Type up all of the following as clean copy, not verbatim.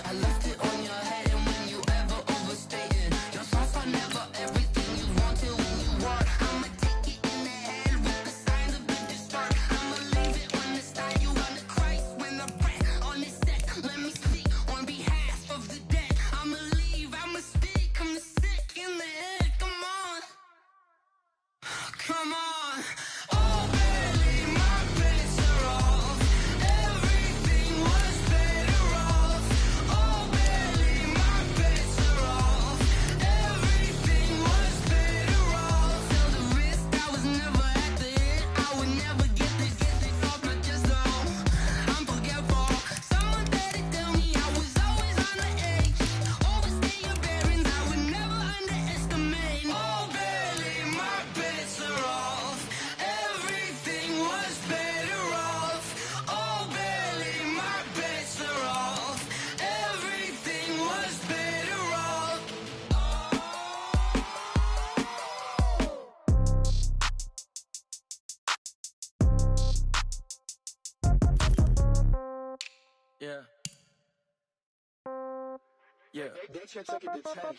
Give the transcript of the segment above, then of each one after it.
I left it on your head, and when you ever overstated, your thoughts are never everything you wanted when you were. I'ma take it in the head with the signs of the disturbed. I'ma leave it on the side. You on the Christ when the breath on this set. Let me speak on behalf of the dead. I'ma leave, I'ma speak. I'm the sick in the head. Come on, come on. Oh, barely my bits are off. Everything was better off. Oh, barely my bits are off. Everything was better off. Felt the risk, I was never at the hit. I would never get this off my chest though. I'm forgetful. Someone better tell me I was always on the edge. Overstay your bearings, I would never underestimate. Oh, barely my bits are off. Everything was better off. Oh, barely my bits are off. Everything was better off. Yeah. Yeah.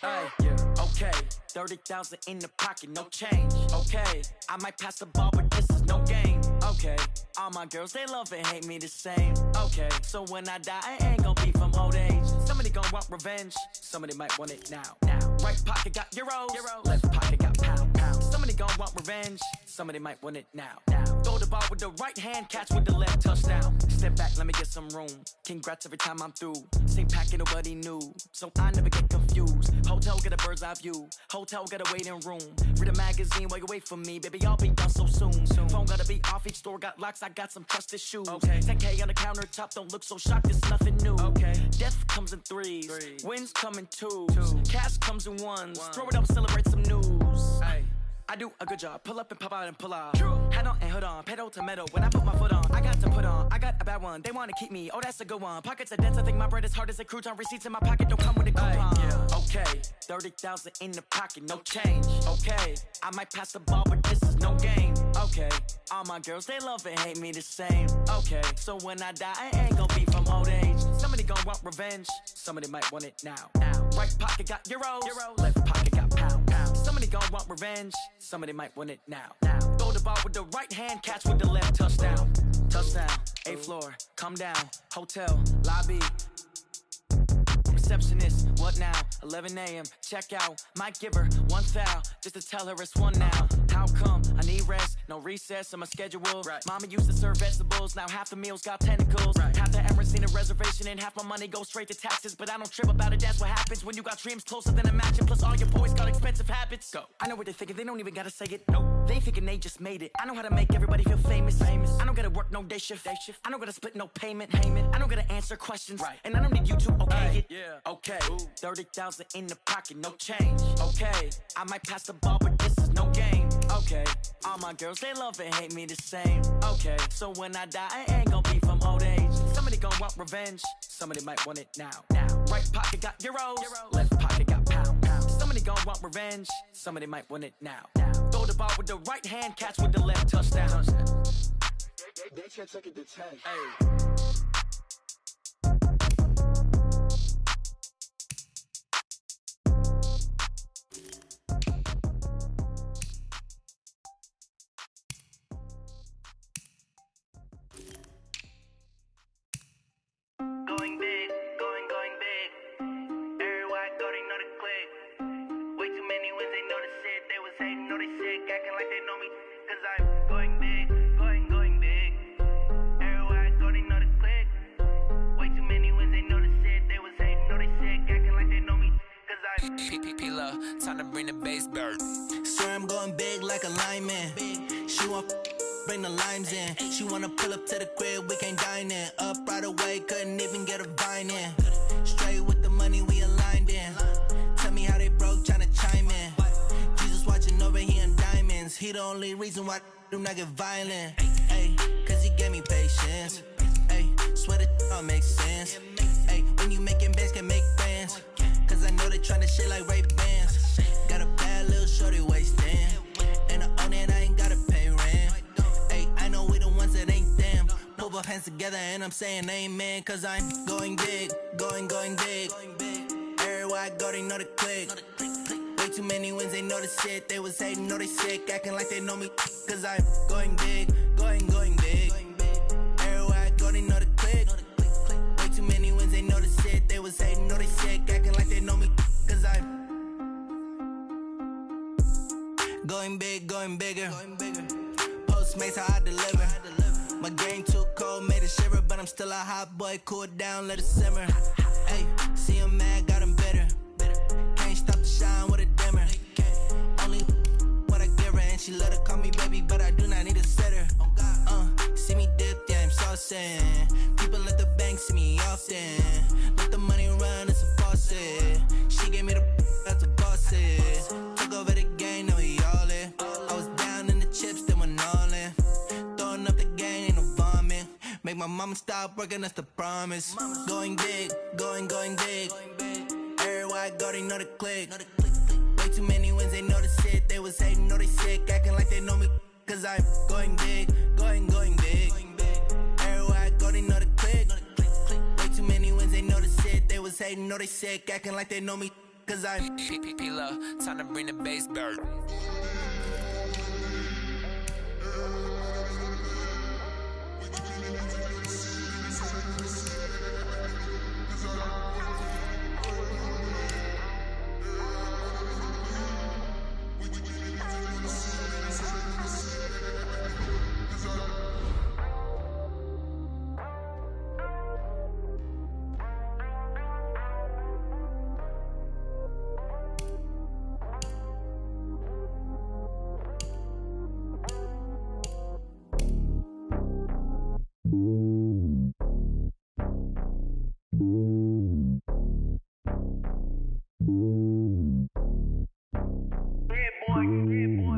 Hey, yeah, okay. 30,000 in the pocket, no change. Okay, I might pass the ball, but this is no game. Okay, all my girls, they love and hate me the same. Okay, so when I die, I ain't gon' be from old age. Somebody gon' want revenge, somebody might want it now. Right pocket got euros, left pocket got pounds. Somebody gon' want revenge, somebody might want it now. Throw the ball with the right hand, catch with the left, touchdown. Step back, let me get some room. Congrats every time I'm through. Same packet, nobody knew, so I never get confused. Hotel get a bird's eye view. Hotel get a waiting room. Read a magazine while you wait for me, baby. I'll be done so soon. Phone gotta be off. Each store got locks. I got some trusted shoes. Okay. 10K on the countertop. Don't look so shocked. It's nothing new. Okay. Death comes in threes. Wins come in twos. Cash comes in ones. Throw it up, celebrate some news. Hey. I do a good job, pull up and pop out and pull off. Hat on and hood on, pedal to metal. When I put my foot on, I got to put on. I got a bad one, they wanna keep me. Oh, that's a good one. Pockets are dense, I think my bread is hard as a crouton. Receipts in my pocket don't come with a coupon. Yeah. Okay, 30,000 in the pocket, no change. Okay, I might pass the ball, but this is no game. Okay, all my girls, they love and hate me the same. Okay, so when I die, I ain't gon' be from old age. Somebody gon' want revenge, somebody might want it now. Right pocket got euros, left pocket got pounds. Somebody gon' want revenge, somebody might want it now. Throw the ball with the right hand, catch with the left, touchdown. Touchdown, 8th floor, come down, hotel, lobby. Receptionist, what now? 11 a.m., check out. Might give her one foul, just to tell her it's one now. How come? I need rest, no recess in my schedule. Right. Mama used to serve vegetables, now half the meals got tentacles. Right. Half the Emirates need a reservation and half my money goes straight to taxes. But I don't trip about it, that's what happens when you got dreams closer than a matching. Plus all your boys got expensive habits. Go. I know what they're thinking, they don't even gotta say it. Nope. They thinking they just made it. I know how to make everybody feel famous. I don't gotta work no day shift. I don't gotta split no payment. I don't gotta answer questions. Right. And I don't need you to okay it. Yeah. Okay, 30,000 in the pocket, no change. Okay, I might pass the ball, but this is no game. Okay, all my girls, they love and hate me the same. Okay, so when I die, I ain't gon' be from old age. Somebody gon' want revenge, somebody might want it now. Right pocket got euros, left pocket got pounds. Somebody gon' want revenge, somebody might want it now. Throw the ball with the right hand, catch with the left, touchdown. They can't take it to 10. Hey. Going big, going big. Everywhere I go, they know the click. Way too many wins, they know the shit. They was hating, know they sick, acting like they know me. Cause I'm going big, going big. Everywhere I go, they know the click. Way too many wins, they know the shit. They was hating, know they sick, acting like they know me. Cause I'm P-P-P-Love, time to bring the bass bird. Swear I'm going big like a lineman. She want bring the limes in. She wanna pull up to the crib, we can't dine in. Up right away, couldn't even get a vine in. Straight with the money, we aligned in. Tell me how they broke, tryna chime in. Jesus watching over, he in diamonds. He the only reason why I do not get violent. Ay, cause he gave me patience. Ay, swear that all makes sense. Ay, when you making bands, can make friends. Cause I know they tryna shit like Ray-Bans. Got a bad little shorty wasting. And I own it, I ain't gotta pay rent. Ay, I know we the ones that ain't them. Put both hands together and I'm saying amen, cause I'm going big, going big. Everywhere I go, they know the click. Way too many wins, they know the shit. They was hating, know they sick, acting like they know me, cause I'm going big, going big. Everywhere I go, they know the click. Way too many wins, they know the shit. They was hating, know they sick, acting like they know me, cause I'm going big, going bigger. Postmates how I deliver. My game too cold, made it shiver, but I'm still a hot boy. Cool down, let it simmer. Hey, see him mad, got him bitter. Can't stop the shine with a dimmer. Only what I give her, and she let her call me baby, but I do not need a sitter. See me dip, yeah, I'm saucing. People at the bank see me often. Let the money run, it's a faucet. She gave me the that's a boss it. Took over the game, now we all in. I was down in the chips, then went all in. Throwing up the game, ain't no bombing. Make my mama stop working, that's the promise. Going big, going big. Everywhere I go, they know the click. Way too many wins, they know the shit. They was hating, know they sick, acting like they know me, cause I'm going big, going big. Everywhere I go, they know the click. Way too many wins, they know the shit. They was hating, know they sick, acting like they know me, cause I'm P-Love, time to bring the bass back.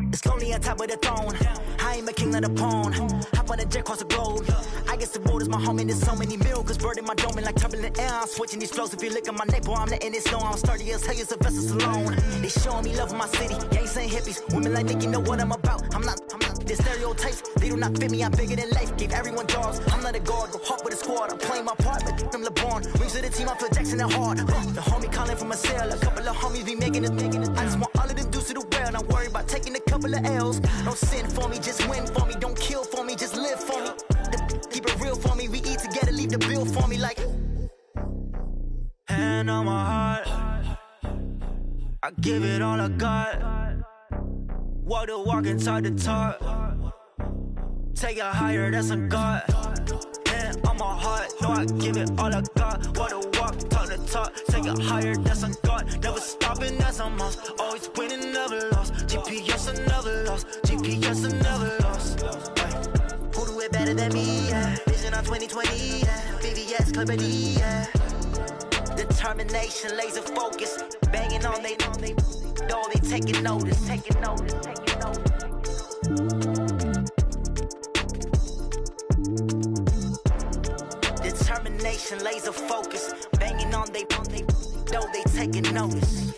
It's lonely on top of the throne. I ain't a king of the pawn. Hop on a jet across the globe. I guess the world is my home and there's so many miracles. Bird in my dome and like turbulent air. I'm switching these flows. If you look at my neck, boy, I'm letting it snow. I'm sturdy as hell, as a vessel alone. They showing me love in my city. Gangs ain't hippies. Women like Nicky know what I'm about. I'm not. The stereotypes, they do not fit me. I'm bigger than life. Gave everyone jobs. I'm not a guard. Go hard with a squad. I'm playing my part, but I'm LeBron. Rings to the team. I feel Jackson and hard. The homie calling from a cell. A couple of homies be making it. I just want all of them dudes to the well. Not worry about taking a couple of L's. Don't sin for me, just win for me. Don't kill for me, just live for me. Keep it real for me. We eat together, leave the bill for me like. Hand on my heart, I give it all I got. Walk the walk and talk the talk. Take it higher, that's a God. Hand on my heart, no, I give it all I got. Walk the walk, talk the talk. Take it higher, that's a God. Never stopping, that's a must. Always winning, never lost. GPS, I never lost. GPS, I never lost. Who do it better than me? Yeah. Vision on 2020, yeah. VVS, Clarity, yeah. Determination, laser focus. Banging on they taking notice. Determination, laser focus. Banging on they taking notice.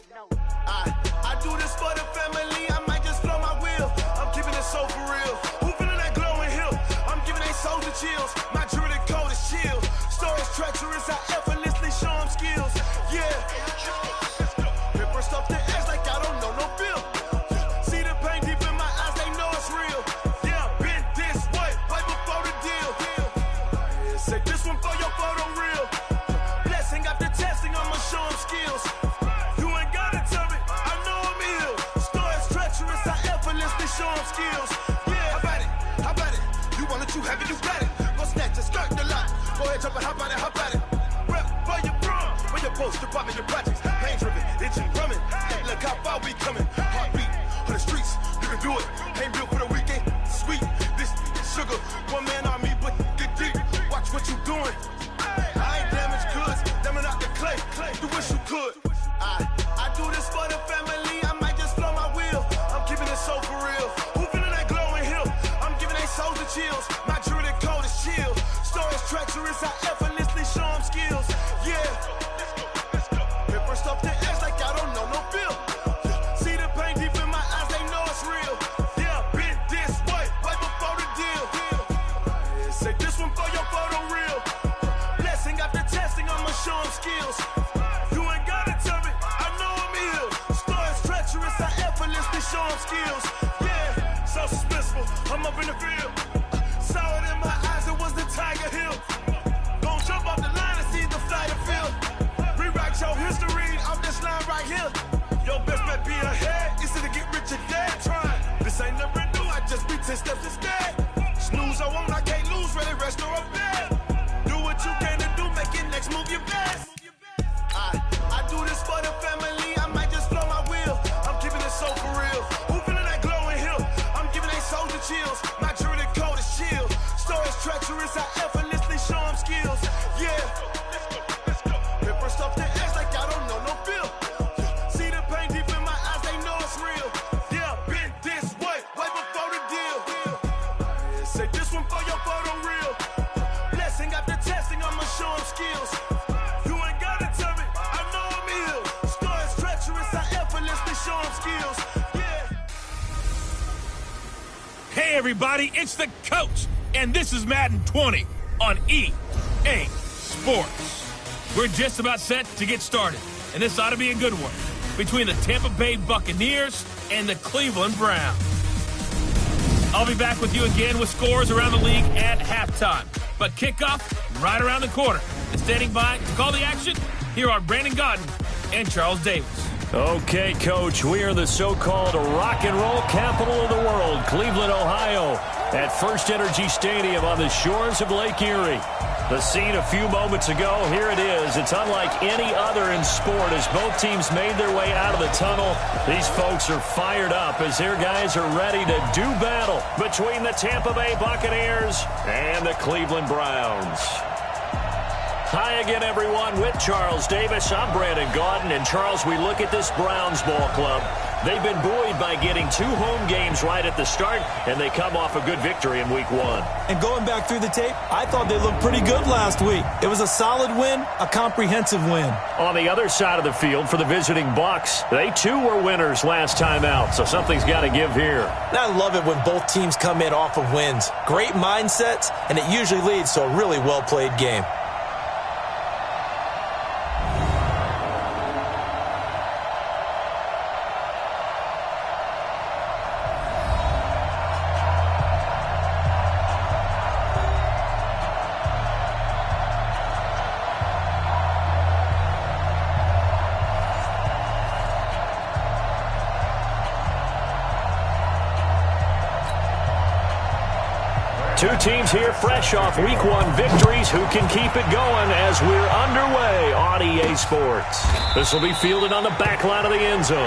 I do this for the family. I might just blow my wheel. I'm keeping it so for real. Who feeling that glowing hill? I'm giving they souls the chills. My jewelry code is chill. Stories treacherous. I effortlessly show them skills. Yeah. Paper stuff to edge like I don't know no feel. See the pain deep in my eyes. They know it's real. Yeah, been this way right before the deal. Say this one for your photo reel. Blessing after testing. I'ma show them skills. Show them skills. Yeah, how about it? You want it, you have it, you got it. Go snatch it, skirt the lot. Go ahead, jump it, hop on it. Rep for your bro, for your post, your poppin', your projects. Pain driven, itching, drumming. Look how far we coming. Heartbeat on the streets, you can do it. Ain't built for the weekend. Sweet, this sugar. One man army, but get deep. Watch what you doing. I ain't damaged goods, damn out the clay. You wish you could. I do this for the family. I might just blow my wheel. I'm keeping it so for real. Who feeling that glowing hill? I'm giving they souls the chills. My jewelry code is chill. Stories treacherous. I effortlessly show them skills. Yeah. Paper stuff to edge like I don't know no feel. See the pain deep in my eyes. They know it's real. Yeah, been this way right before the deal. Say this one for your skills. Yeah, so suspenseful. I'm up in the field. Saw it in my eyes, it was the Tiger Hill. Gon' jump off the line and see the flight of field. Rewrite your history off this line right here. Your best bet be ahead, easy to get rich or dead trying. This ain't never new, I just be 10 steps instead. Snooze, I won't, I can't lose, ready, rest or a bed. Do what you can to do, make your next move your best. I do this for the family, I might just blow my wheel. I'm keeping it so for real. Who feeling that glowing hill? I'm giving they soldier chills. My jewelry coat is chill. Stories treacherous, I effortlessly show them skills. Yeah, let's go. Pepper stuff the edge like I don't know no feel. See the pain deep in my eyes, they know it's real. Yeah, been this way before the deal. Say this one for your photo reel. Blessing after testing, I'ma show them skills. You ain't gotta tell me, I know I'm ill. Stories treacherous, I effortlessly show them skills. Yeah. Hey everybody, it's the coach, and this is Madden 20 on EA Sports. We're just about set to get started, and this ought to be a good one between the Tampa Bay Buccaneers and the Cleveland Browns. I'll be back with you again with scores around the league at halftime, but kickoff right around the corner. And standing by to call the action, here are Brandon Godden and Charles Davis. Okay, Coach, we are the so-called rock and roll capital of the world, Cleveland, Ohio, at First Energy Stadium on the shores of Lake Erie. The scene a few moments ago, here it is. It's unlike any other in sport as both teams made their way out of the tunnel. These folks are fired up as their guys are ready to do battle between the Tampa Bay Buccaneers and the Cleveland Browns. Hi again, everyone, with Charles Davis. I'm Brandon Gaudin, and Charles, we look at this Browns ball club. They've been buoyed by getting 2 home games right at the start, and they come off a good victory in Week 1. And going back through the tape, I thought they looked pretty good last week. It was a solid win, a comprehensive win. On the other side of the field for the visiting Bucs, they too were winners last time out, so something's got to give here. And I love it when both teams come in off of wins. Great mindsets, and it usually leads to a really well-played game. Two teams here fresh off Week 1 victories. Who can keep it going as we're underway on EA Sports? This will be fielded on the back line of the end zone.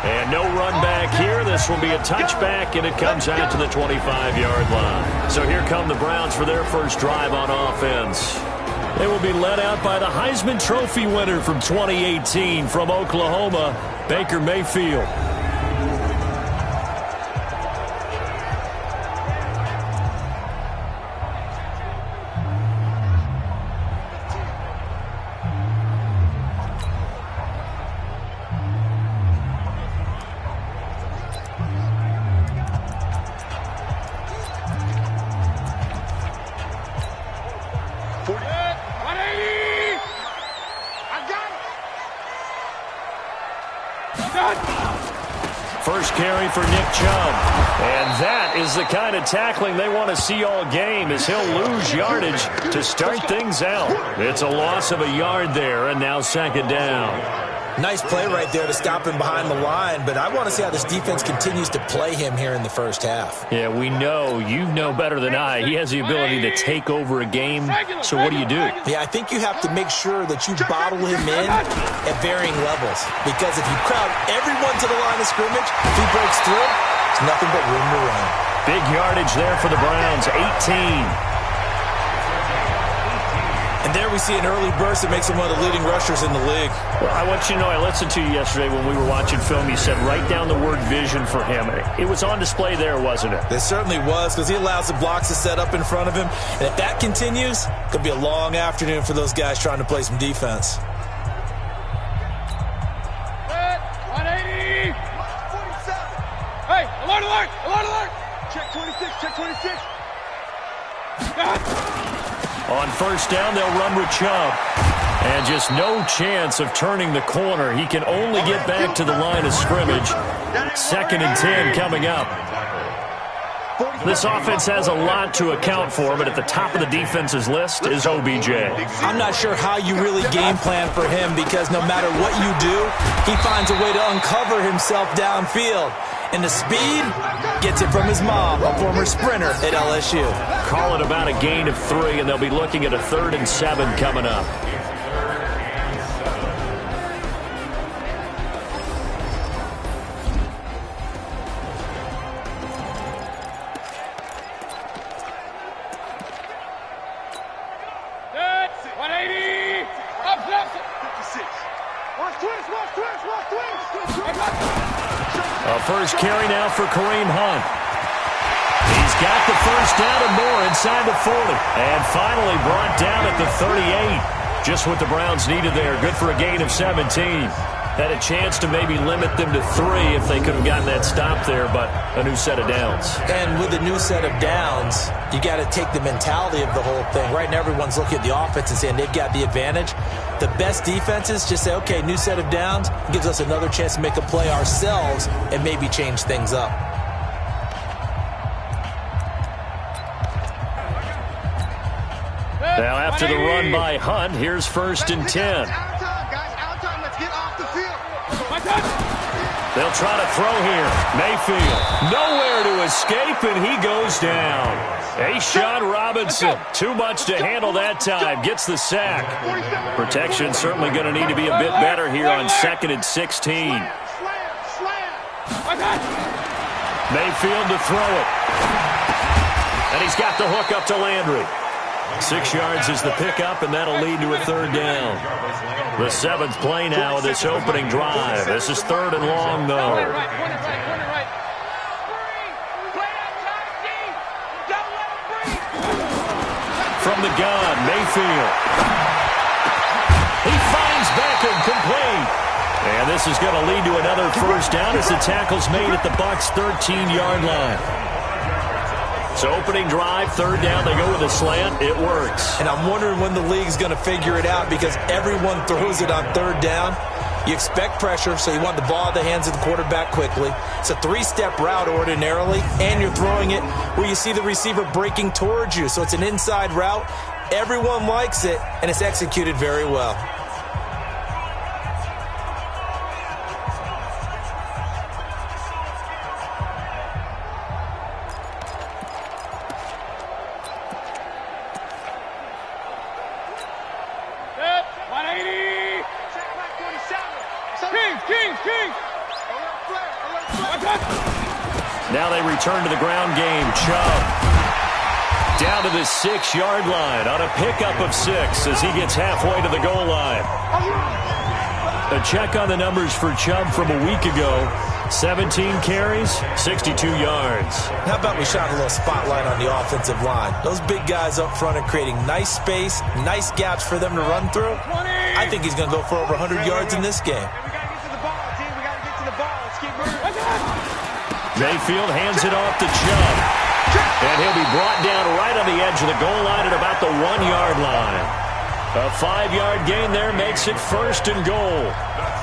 And no run back here. This will be a touchback, and it comes out to the 25-yard line. So here come the Browns for their first drive on offense. They will be led out by the Heisman Trophy winner from 2018 from Oklahoma, Baker Mayfield. First carry for Nick Chubb. And that is the kind of tackling they want to see all game as he'll lose yardage to start things out. It's a loss of a yard there, and now second down. Nice play right there to stop him behind the line, but I want to see how this defense continues to play him here in the first half. Yeah, we know. You know better than I. He has the ability to take over a game. So what do you do? Yeah, I think you have to make sure that you bottle him in at varying levels. Because if you crowd everyone to the line of scrimmage, if he breaks through, there's nothing but room to run. Big yardage there for the Browns, 18. And there we see an early burst that makes him one of the leading rushers in the league. Well, I want you to know, I listened to you yesterday when we were watching film. You said write down the word vision for him. It was on display there, wasn't it? It certainly was, because he allows the blocks to set up in front of him. And if that continues, it could be a long afternoon for those guys trying to play some defense. 180! Hey, alert, alert, alert, alert! Check 26, check 26. On first down, they'll run with Chubb. And just no chance of turning the corner. He can only get back to the line of scrimmage. 2nd and 10 coming up. This offense has a lot to account for, but at the top of the defense's list is OBJ. I'm not sure how you really game plan for him because no matter what you do, he finds a way to uncover himself downfield. And the speed gets it from his mom, a former sprinter at LSU. Call it about a gain of 3, and they'll be looking at a 3rd and 7 coming up. A first carry now for Kareem Hunt. He's got the first down and more inside the 40. And finally brought down at the 38. Just what the Browns needed there. Good for a gain of 17. Had a chance to maybe limit them to 3 if they could have gotten that stop there, but a new set of downs. And with a new set of downs, you got to take the mentality of the whole thing. Right now, everyone's looking at the offense and saying they've got the advantage. The best defenses just say, okay, new set of downs, gives us another chance to make a play ourselves and maybe change things up. Now after the run by Hunt, here's 1st and 10. They'll try to throw here. Mayfield, nowhere to escape, and he goes down. A'Shawn Robinson, too much to handle that time, gets the sack. Protection certainly going to need to be a bit better here on 2nd and 16. Mayfield to throw it. And he's got the hook up to Landry. 6 yards is the pickup, and that'll lead to a 3rd down. The 7th play now of this opening drive. This is 3rd and long, though. From the gun, Mayfield. He finds Beckham complete. And this is going to lead to another 1st down as the tackle's made at the Bucs' 13-yard line. So opening drive, 3rd down, they go with a slant. It works. And I'm wondering when the league's going to figure it out because everyone throws it on 3rd down. You expect pressure, so you want the ball in the hands of the quarterback quickly. It's a 3-step route ordinarily, and you're throwing it where you see the receiver breaking towards you. So it's an inside route. Everyone likes it, and it's executed very well. Now they return to the ground game. Chubb down to the 6-yard line on a pickup of 6 as he gets halfway to the goal line. A check on the numbers for Chubb from a week ago. 17 carries, 62 yards. How about we shine a little spotlight on the offensive line? Those big guys up front are creating nice space, nice gaps for them to run through. I think he's going to go for over 100 yards in this game. Mayfield hands it off to Chubb. And he'll be brought down right on the edge of the goal line at about the 1-yard line. A 5-yard gain there makes it 1st and goal.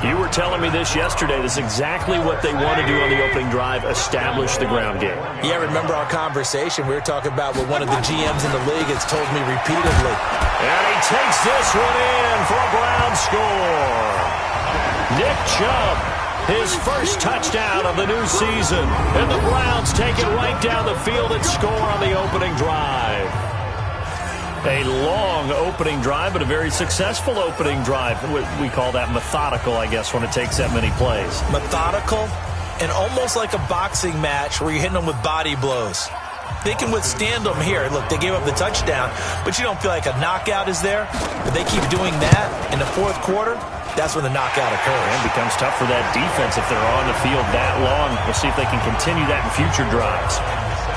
You were telling me this yesterday. This is exactly what they want to do on the opening drive, establish the ground game. Yeah, remember our conversation? We were talking about what one of the GMs in the league has told me repeatedly. And he takes this one in for a Brown score. Nick Chubb, his first touchdown of the new season. And the Browns take it right down the field and score on the opening drive. A long opening drive, but a very successful opening drive. We call that methodical, I guess, when it takes that many plays. Methodical and almost like a boxing match where you're hitting them with body blows. They can withstand them here. Look, they gave up the touchdown, but you don't feel like a knockout is there. But they keep doing that in the 4th quarter. That's when the knockout occurs. And it becomes tough for that defense if they're on the field that long. We'll see if they can continue that in future drives.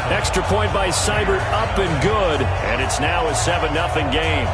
Extra point by Seibert, up and good. And it's now a 7-0 game.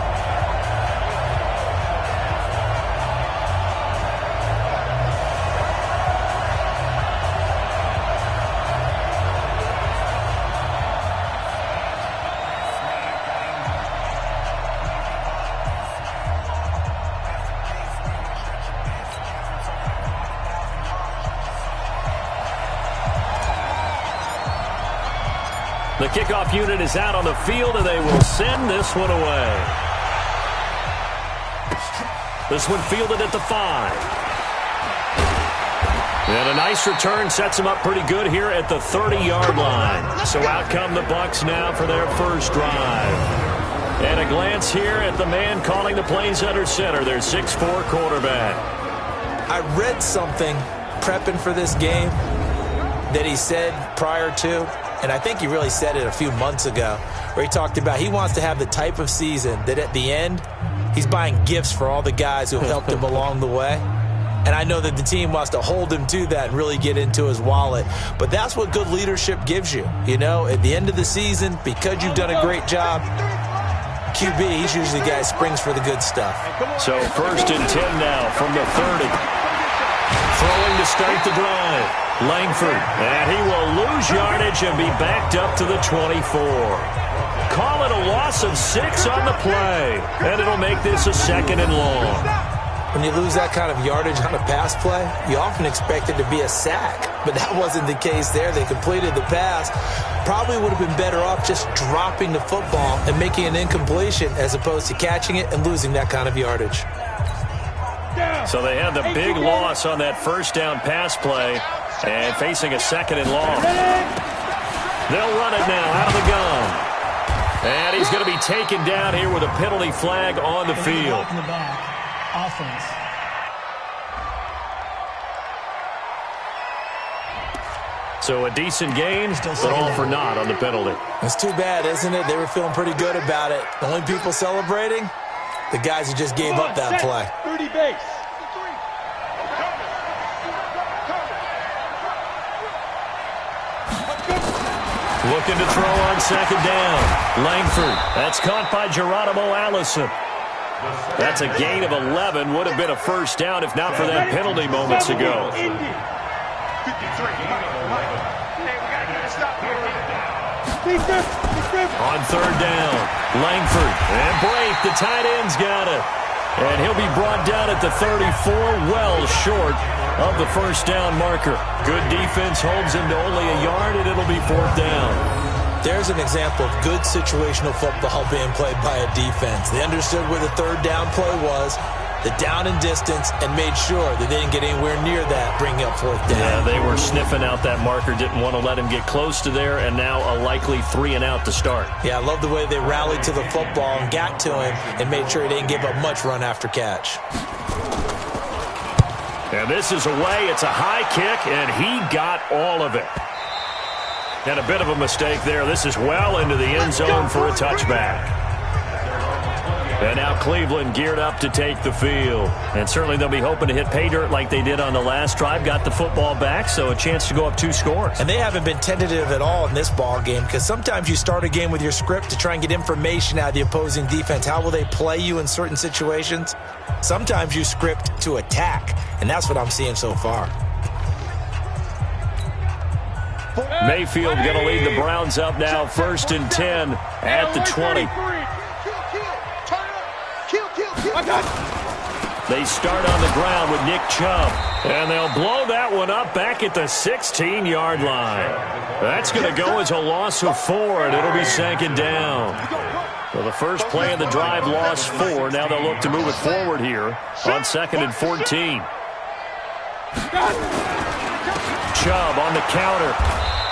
The kickoff unit is out on the field, and they will send this one away. This one fielded at the 5. And a nice return sets them up pretty good here at the 30-yard line. So out come the Bucs now for their first drive. And a glance here at the man calling the plays under center, their 6'4" quarterback. I read something prepping for this game that he said prior to, and I think he really said it a few months ago, where he talked about he wants to have the type of season that at the end, he's buying gifts for all the guys who have helped him along the way. And I know that the team wants to hold him to that and really get into his wallet. But that's what good leadership gives you. You know, at the end of the season, because you've done a great job, QB, he's usually the guy who springs for the good stuff. So 1st and 10 now from the 30. Throwing to start the drive. Langford. And he will lose yardage and be backed up to the 24. Call it a loss of 6 on the play. And it'll make this a 2nd and long. When you lose that kind of yardage on a pass play, you often expect it to be a sack. But that wasn't the case there. They completed the pass. Probably would have been better off just dropping the football and making an incompletion as opposed to catching it and losing that kind of yardage. So they had the big loss on that first down pass play and facing a 2nd and long. They'll run it now out of the gun. And he's going to be taken down here with a penalty flag on the field. Offense. So a decent gain, but all for naught on the penalty. It's too bad, isn't it? They were feeling pretty good about it. The only people celebrating, the guys who just gave up that play. 30 base. Looking to throw on 2nd down. Langford. That's caught by Geronimo Allison. That's a gain of 11. Would have been a first down if not for that penalty moments ago. On 3rd down, Langford. And Brake, the tight end's got it. And he'll be brought down at the 34, well short of the first down marker. Good defense holds him to only a yard, and it'll be 4th down. There's an example of good situational football being played by a defense. They understood where the 3rd down play was, the down and distance, and made sure that they didn't get anywhere near that, bringing up 4th down. Yeah, they were sniffing out that marker, didn't want to let him get close to there, and now a likely 3 and out to start. Yeah, I love the way they rallied to the football and got to him and made sure he didn't give up much run after catch. And this is away. It's a high kick, and he got all of it. And a bit of a mistake there. This is well into the end zone for a touchback. And now Cleveland geared up to take the field. And certainly they'll be hoping to hit pay dirt like they did on the last drive. Got the football back, so a chance to go up 2 scores. And they haven't been tentative at all in this ball game because sometimes you start a game with your script to try and get information out of the opposing defense. How will they play you in certain situations? Sometimes you script to attack, and that's what I'm seeing so far. Mayfield going to lead the Browns up now, 1st and 10 at the 20. They start on the ground with Nick Chubb, and they'll blow that one up back at the 16-yard line. That's going to go as a loss of 4, and it'll be 2nd down. Well, the first play of the drive lost 4. Now they'll look to move it forward here on 2nd and 14. Chubb on the counter.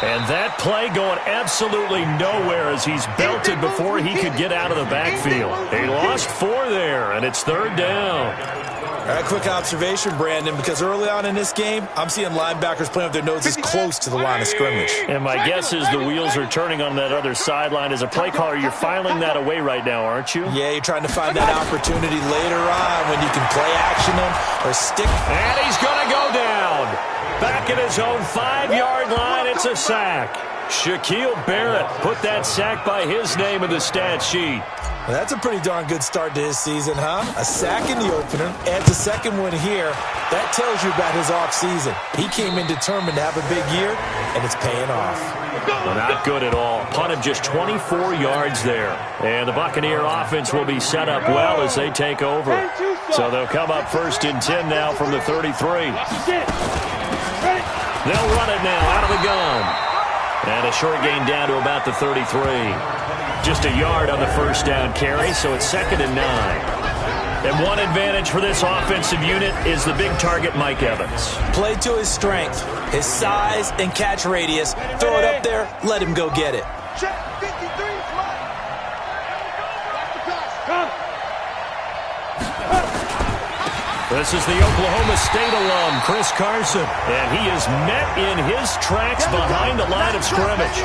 And that play going absolutely nowhere as he's belted before he could get out of the backfield. He lost 4 there, and it's 3rd down. All right, quick observation, Brandon, because early on in this game, I'm seeing linebackers playing with their noses close to the line of scrimmage. And my guess is the wheels are turning on that other sideline. As a play caller, you're filing that away right now, aren't you? Yeah, you're trying to find that opportunity later on when you can play action them or stick. And he's going to go down. Back at his own 5-yard line, it's a sack. Shaquille Barrett put that sack by his name in the stat sheet. Well, that's a pretty darn good start to his season, huh? A sack in the opener, adds a 2nd one here. That tells you about his offseason. He came in determined to have a big year, and it's paying off. Well, not good at all. Punt of just 24 yards there. And the Buccaneer offense will be set up well as they take over. So they'll come up 1st and 10 now from the 33. They'll run it now out of the gun. And a short gain down to about the 33. Just a yard on the first down carry, so it's 2nd and 9. And one advantage for this offensive unit is the big target, Mike Evans. Play to his strength, his size and catch radius. Throw it up there, let him go get it. Check 53 is mine. Watch the pass. Come. This is the Oklahoma State alum, Chris Carson. And he is met in his tracks behind the line of scrimmage.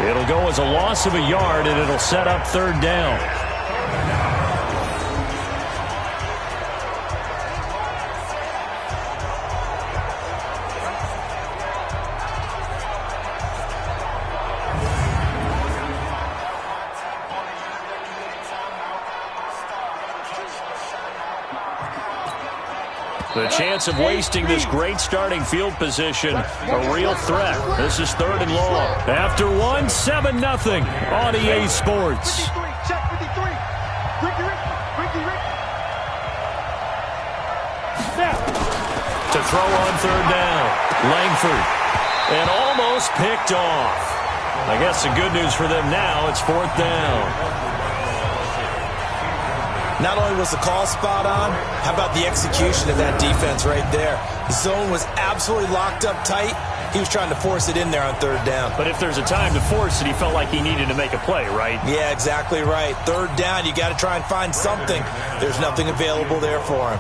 It'll go as a loss of a yard, and it'll set up 3rd down. The chance of wasting this great starting field position, a real threat. This is 3rd and long. After 1, 7-0 on EA Sports. Check 53. Ricky. To throw on 3rd down, Langford. And almost picked off. I guess the good news for them now, it's 4th down. Not only was the call spot on, how about the execution of that defense right there? The zone was absolutely locked up tight. He was trying to force it in there on 3rd down. But if there's a time to force it, he felt like he needed to make a play, right? Yeah, exactly right. 3rd down, you got to try and find something. There's nothing available there for him.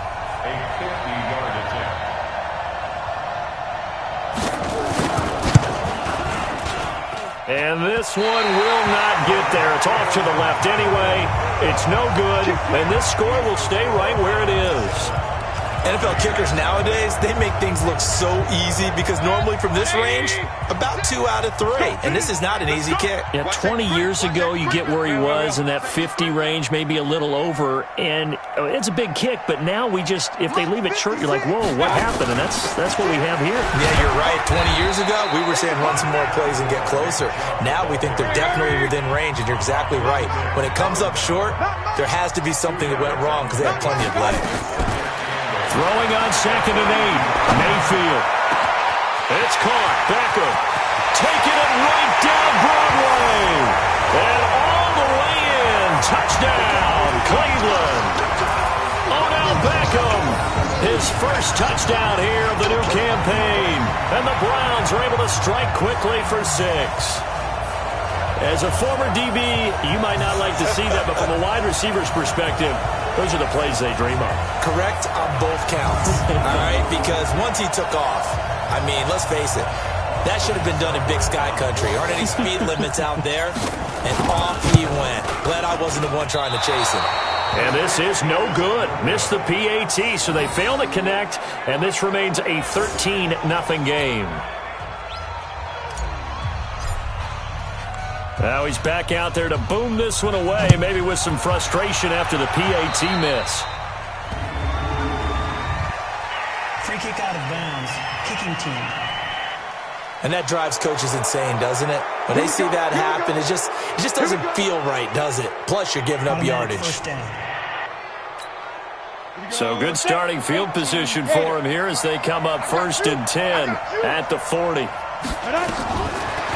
And this one will not get there. It's off to the left anyway. It's no good, and this score will stay right where it is. NFL kickers nowadays, they make things look so easy because normally from this range, about 2 out of 3. And this is not an easy kick. Yeah, 20 years ago, you get where he was in that 50 range, maybe a little over, and it's a big kick, but now we just, if they leave it short, you're like, whoa, what happened? And that's what we have here. Yeah, you're right. 20 years ago, we were saying run some more plays and get closer. Now we think they're definitely within range, and you're exactly right. When it comes up short, there has to be something that went wrong because they have plenty of leg. Throwing on 2nd and 8. Mayfield. It's caught. Beckham. Taking it right down Broadway. And all the way in. Touchdown, Cleveland. Odell Beckham. His first touchdown here of the new campaign. And the Browns are able to strike quickly for 6. As a former DB, you might not like to see that, but from a wide receiver's perspective, those are the plays they dream of. Correct on both counts, all right? Because once he took off, I mean, let's face it, that should have been done in Big Sky Country. Aren't any speed limits out there? And off he went. Glad I wasn't the one trying to chase him. And this is no good. Missed the PAT, so they fail to connect, and this remains a 13-0 game. Now he's back out there to boom this one away, maybe with some frustration after the PAT miss. Free kick out of bounds, kicking team. And that drives coaches insane, doesn't it? When they see that happen, it just doesn't feel right, does it? Plus, you're giving up yardage. So good starting field position for him here as they come up 1st and 10 at the 40.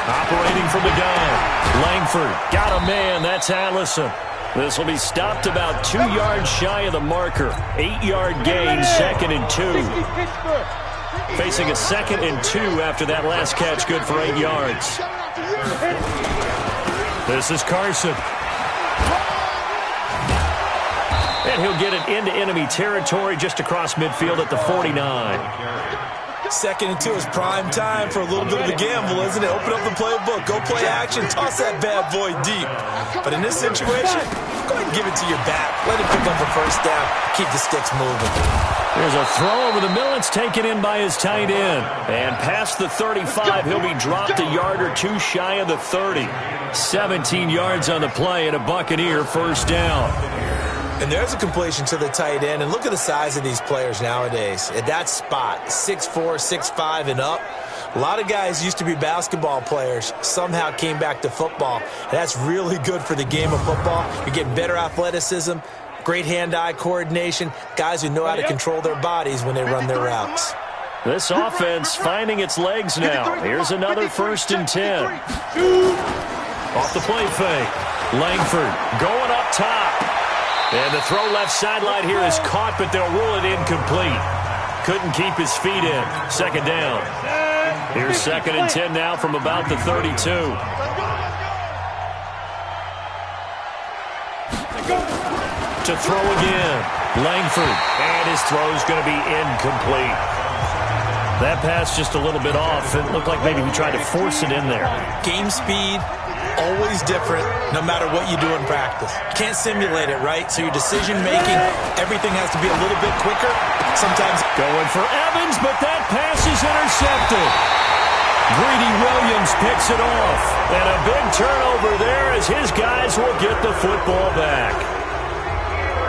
Operating from the gun. Langford got a man. That's Allison. This will be stopped about 2 yards shy of the marker. 8-yard gain, 2nd and 2. Facing a 2nd and 2 after that last catch, good for 8 yards. This is Carson. And he'll get it into enemy territory just across midfield at the 49. 2nd and 2 is prime time for a little bit of a gamble, isn't it? Open up the playbook, go play action, toss that bad boy deep. But in this situation, go ahead and give it to your back. Let him pick up a 1st down. Keep the sticks moving. There's a throw over the middle. It's taken in by his tight end. And past the 35, he'll be dropped a yard or 2 shy of the 30. 17 yards on the play and a Buccaneer 1st down. And there's a completion to the tight end. And look at the size of these players nowadays. At that spot, 6'4", 6'5", and up. A lot of guys used to be basketball players, somehow came back to football. And that's really good for the game of football. You're getting better athleticism, great hand-eye coordination, guys who know how to control their bodies when they run their routes. This offense finding its legs now. Here's another 1st and 10. Off the play fake. Langford going up top. And the throw left sideline here is caught, but they'll rule it incomplete. Couldn't keep his feet in. 2nd down. Here's 2nd and 10 now from about the 32. To throw again. Langford. And his throw's going to be incomplete. That pass just a little bit off. It looked like maybe he tried to force it in there. Game speed, always different, no matter what you do in practice. You can't simulate it, right? So your decision-making, everything has to be a little bit quicker. Sometimes going for Evans, but that pass is intercepted. Greedy Williams picks it off. And a big turnover there as his guys will get the football back.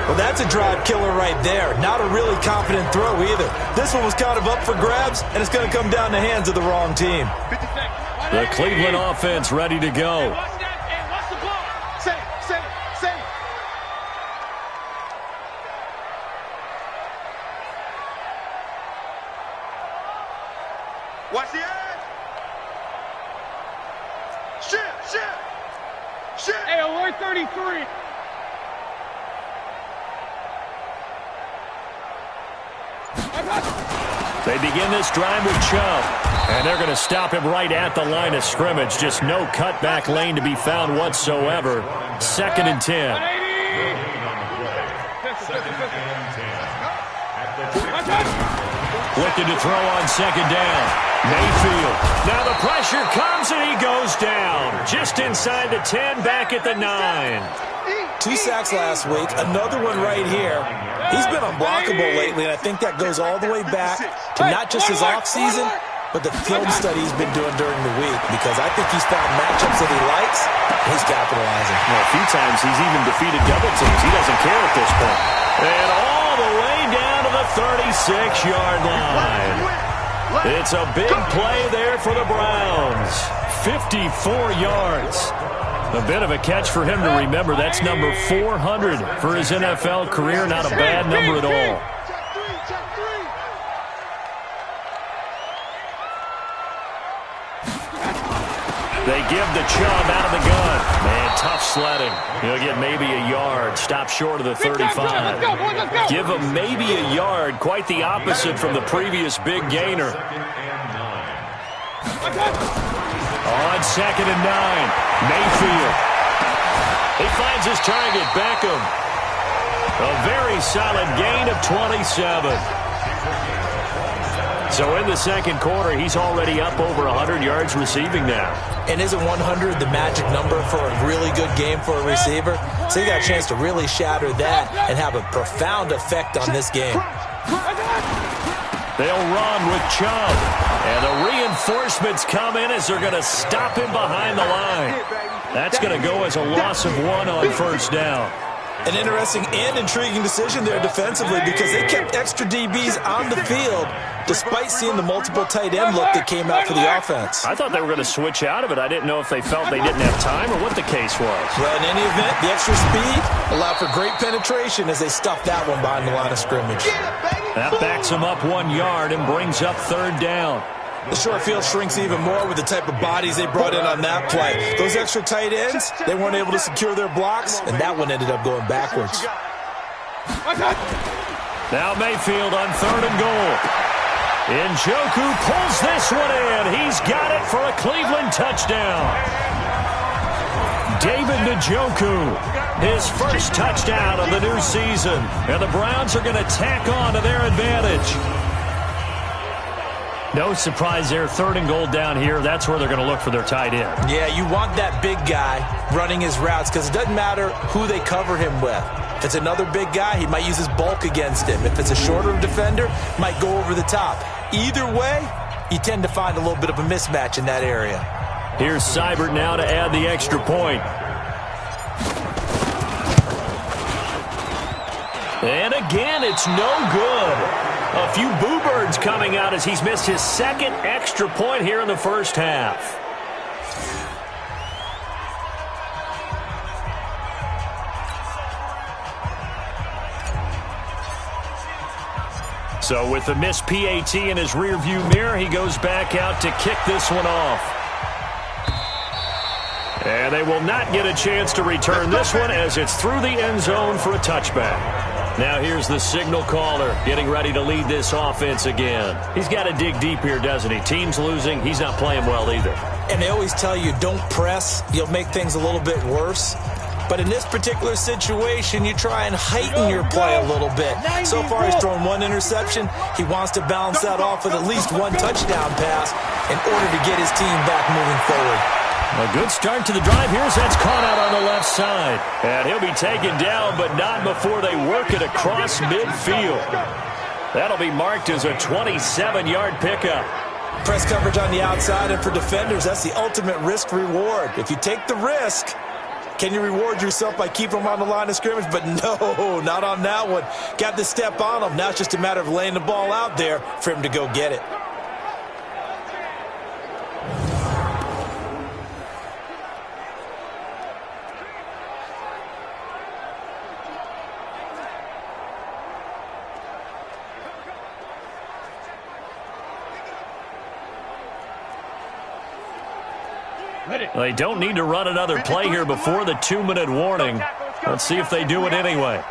Well, that's a drive killer right there. Not a really confident throw either. This one was kind of up for grabs, and it's going to come down the hands of the wrong team. The Cleveland offense ready to go. Watch the edge. Shit. Hey, alert 33. They begin this drive with Chubb, and they're going to stop him right at the line of scrimmage. Just no cutback lane to be found whatsoever. 2nd and 10. Looking to throw on 2nd down. Mayfield. Now the pressure comes, and he goes down. Just inside the 10, back at the 9. 2 sacks last week, another one right here. He's been unblockable lately, and I think that goes all the way back to not just his offseason, but the film study he's been doing during the week, because I think he's found matchups that he likes, and he's capitalizing. Well, a few times he's even defeated double teams. He doesn't care at this point. And all the way down to the 36-yard line. It's a big play there for the Browns. 54 yards. A bit of a catch for him to remember. That's number 400 for his NFL career. Not a bad number at all. They give the Chubb out of the gun. Man, tough sledding. He'll get maybe a yard. Stop short of the 35. Give him maybe a yard. Quite the opposite from the previous big gainer. On 2nd and 9. Mayfield. He finds his target, Beckham. A very solid gain of 27. So in the 2nd quarter, he's already up over 100 yards receiving now. And isn't 100 the magic number for a really good game for a receiver? So he got a chance to really shatter that and have a profound effect on this game. They'll run with Chubb. And the reinforcements come in as they're going to stop him behind the line. That's going to go as a loss of 1 on 1st down. An interesting and intriguing decision there defensively, because they kept extra DBs on the field despite seeing the multiple tight end look that came out for the offense. I thought they were going to switch out of it. I didn't know if they felt they didn't have time or what the case was. Well, in any event, the extra speed allowed for great penetration as they stuffed that one behind the line of scrimmage. That backs them up 1 yard and brings up 3rd down. The short field shrinks even more with the type of bodies they brought in on that play. Those extra tight ends, they weren't able to secure their blocks, and that one ended up going backwards. Now Mayfield on 3rd and goal. Njoku pulls this one in. He's got it for a Cleveland touchdown. David Njoku, his first touchdown of the new season. And the Browns are going to tack on to their advantage. No surprise there, 3rd and goal down here. That's where they're going to look for their tight end. Yeah, you want that big guy running his routes, because it doesn't matter who they cover him with. If it's another big guy, he might use his bulk against him. If it's a shorter defender, might go over the top. Either way, you tend to find a little bit of a mismatch in that area. Here's Seibert now to add the extra point. And again, it's no good. A few boo birds coming out as he's missed his 2nd extra point here in the 1st half. So with the missed PAT in his rearview mirror, he goes back out to kick this one off. And they will not get a chance to return this one as it's through the end zone for a touchback. Now here's the signal caller getting ready to lead this offense again. He's got to dig deep here, doesn't he? Team's losing. He's not playing well either. And they always tell you, don't press. You'll make things a little bit worse. But in this particular situation, you try and heighten your play a little bit. So far, he's thrown one interception. He wants to balance that off with at least one touchdown pass in order to get his team back moving forward. A good start to the drive. Here's that's caught out on the left side. And he'll be taken down, but not before they work it across midfield. That'll be marked as a 27-yard pickup. Press coverage on the outside, and for defenders, that's the ultimate risk-reward. If you take the risk, can you reward yourself by keeping them on the line of scrimmage? But no, not on that one. Got to step on them. Now it's just a matter of laying the ball out there for him to go get it. They don't need to run another play here before the 2-minute warning. Let's see if they do it anyway.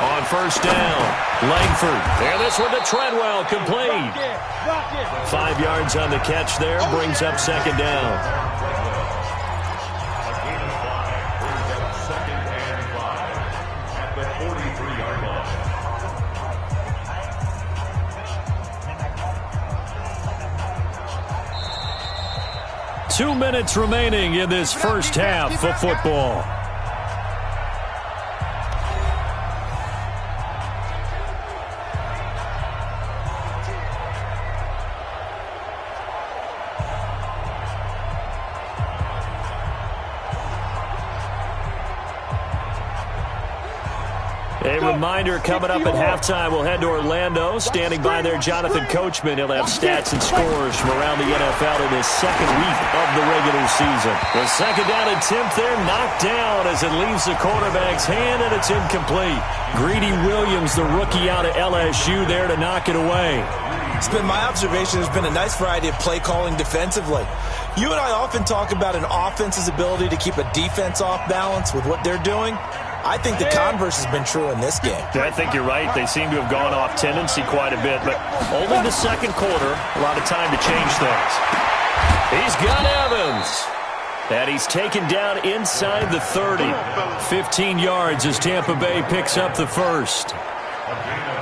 On first down, Langford. And this one to Treadwell, complete. 5 yards on the catch there, brings up second down. 2 minutes remaining in this first half of football. A reminder, coming up at halftime, we'll head to Orlando. Standing by there, Jonathan Coachman. He'll have stats and scores from around the NFL in his second week of the regular season. The second down attempt there, knocked down as it leaves the quarterback's hand, and it's incomplete. Greedy Williams, the rookie out of LSU, there to knock it away. It's been my observation there's been a nice variety of play calling defensively. You and I often talk about an offense's ability to keep a defense off balance with what they're doing. I think the converse has been true in this game. I think you're right. They seem to have gone off tendency quite a bit, but only the second quarter, a lot of time to change things. He's got Evans. And he's taken down inside the 30. 15 yards as Tampa Bay picks up the first.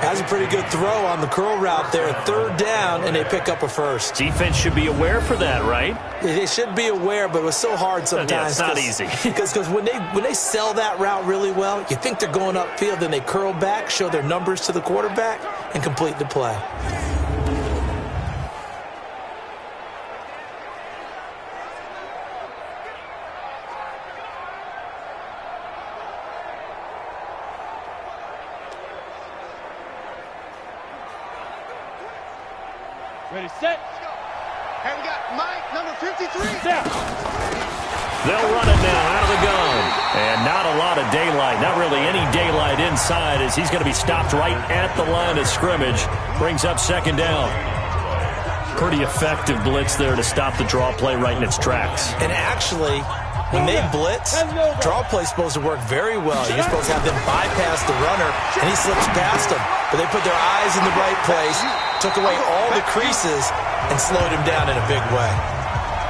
Has a pretty good throw on the curl route there. Third down, and they pick up a first. Defense should be aware for that, right? They should be aware, but it was so hard sometimes. Yeah, it's not easy. Because when they sell that route really well, you think they're going upfield, then they curl back, show their numbers to the quarterback, and complete the play. Ready, set. And we got Mike, number 53. Down. They'll run it now out of the gun. And not a lot of daylight, not really any daylight inside as he's going to be stopped right at the line of scrimmage. Brings up second down. Pretty effective blitz there to stop the draw play right in its tracks. And actually, when they blitz, draw play is supposed to work very well. You're supposed to have them bypass the runner, and he slips past them. But they put their eyes in the right place, took away all the creases, and slowed him down in a big way.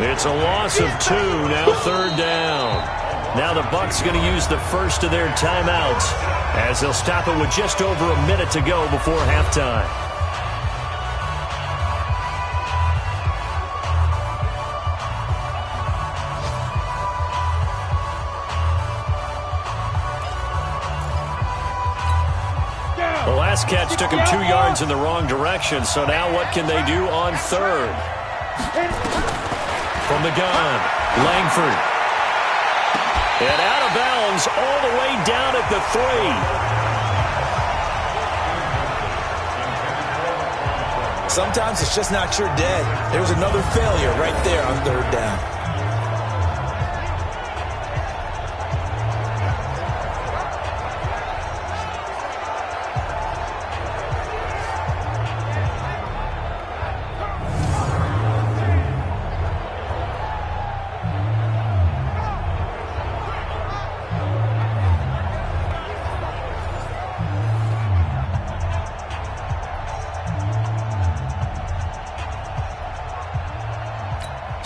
It's a loss of 2, now third down. Now the Bucs going to use the first of their timeouts as they'll stop it with just over a minute to go before halftime. The last catch took him 2 yards in the wrong direction, so now what can they do on third? From the gun, Langford. And out of bounds all the way down at the 3. Sometimes it's just not your day. There's another failure right there on third down.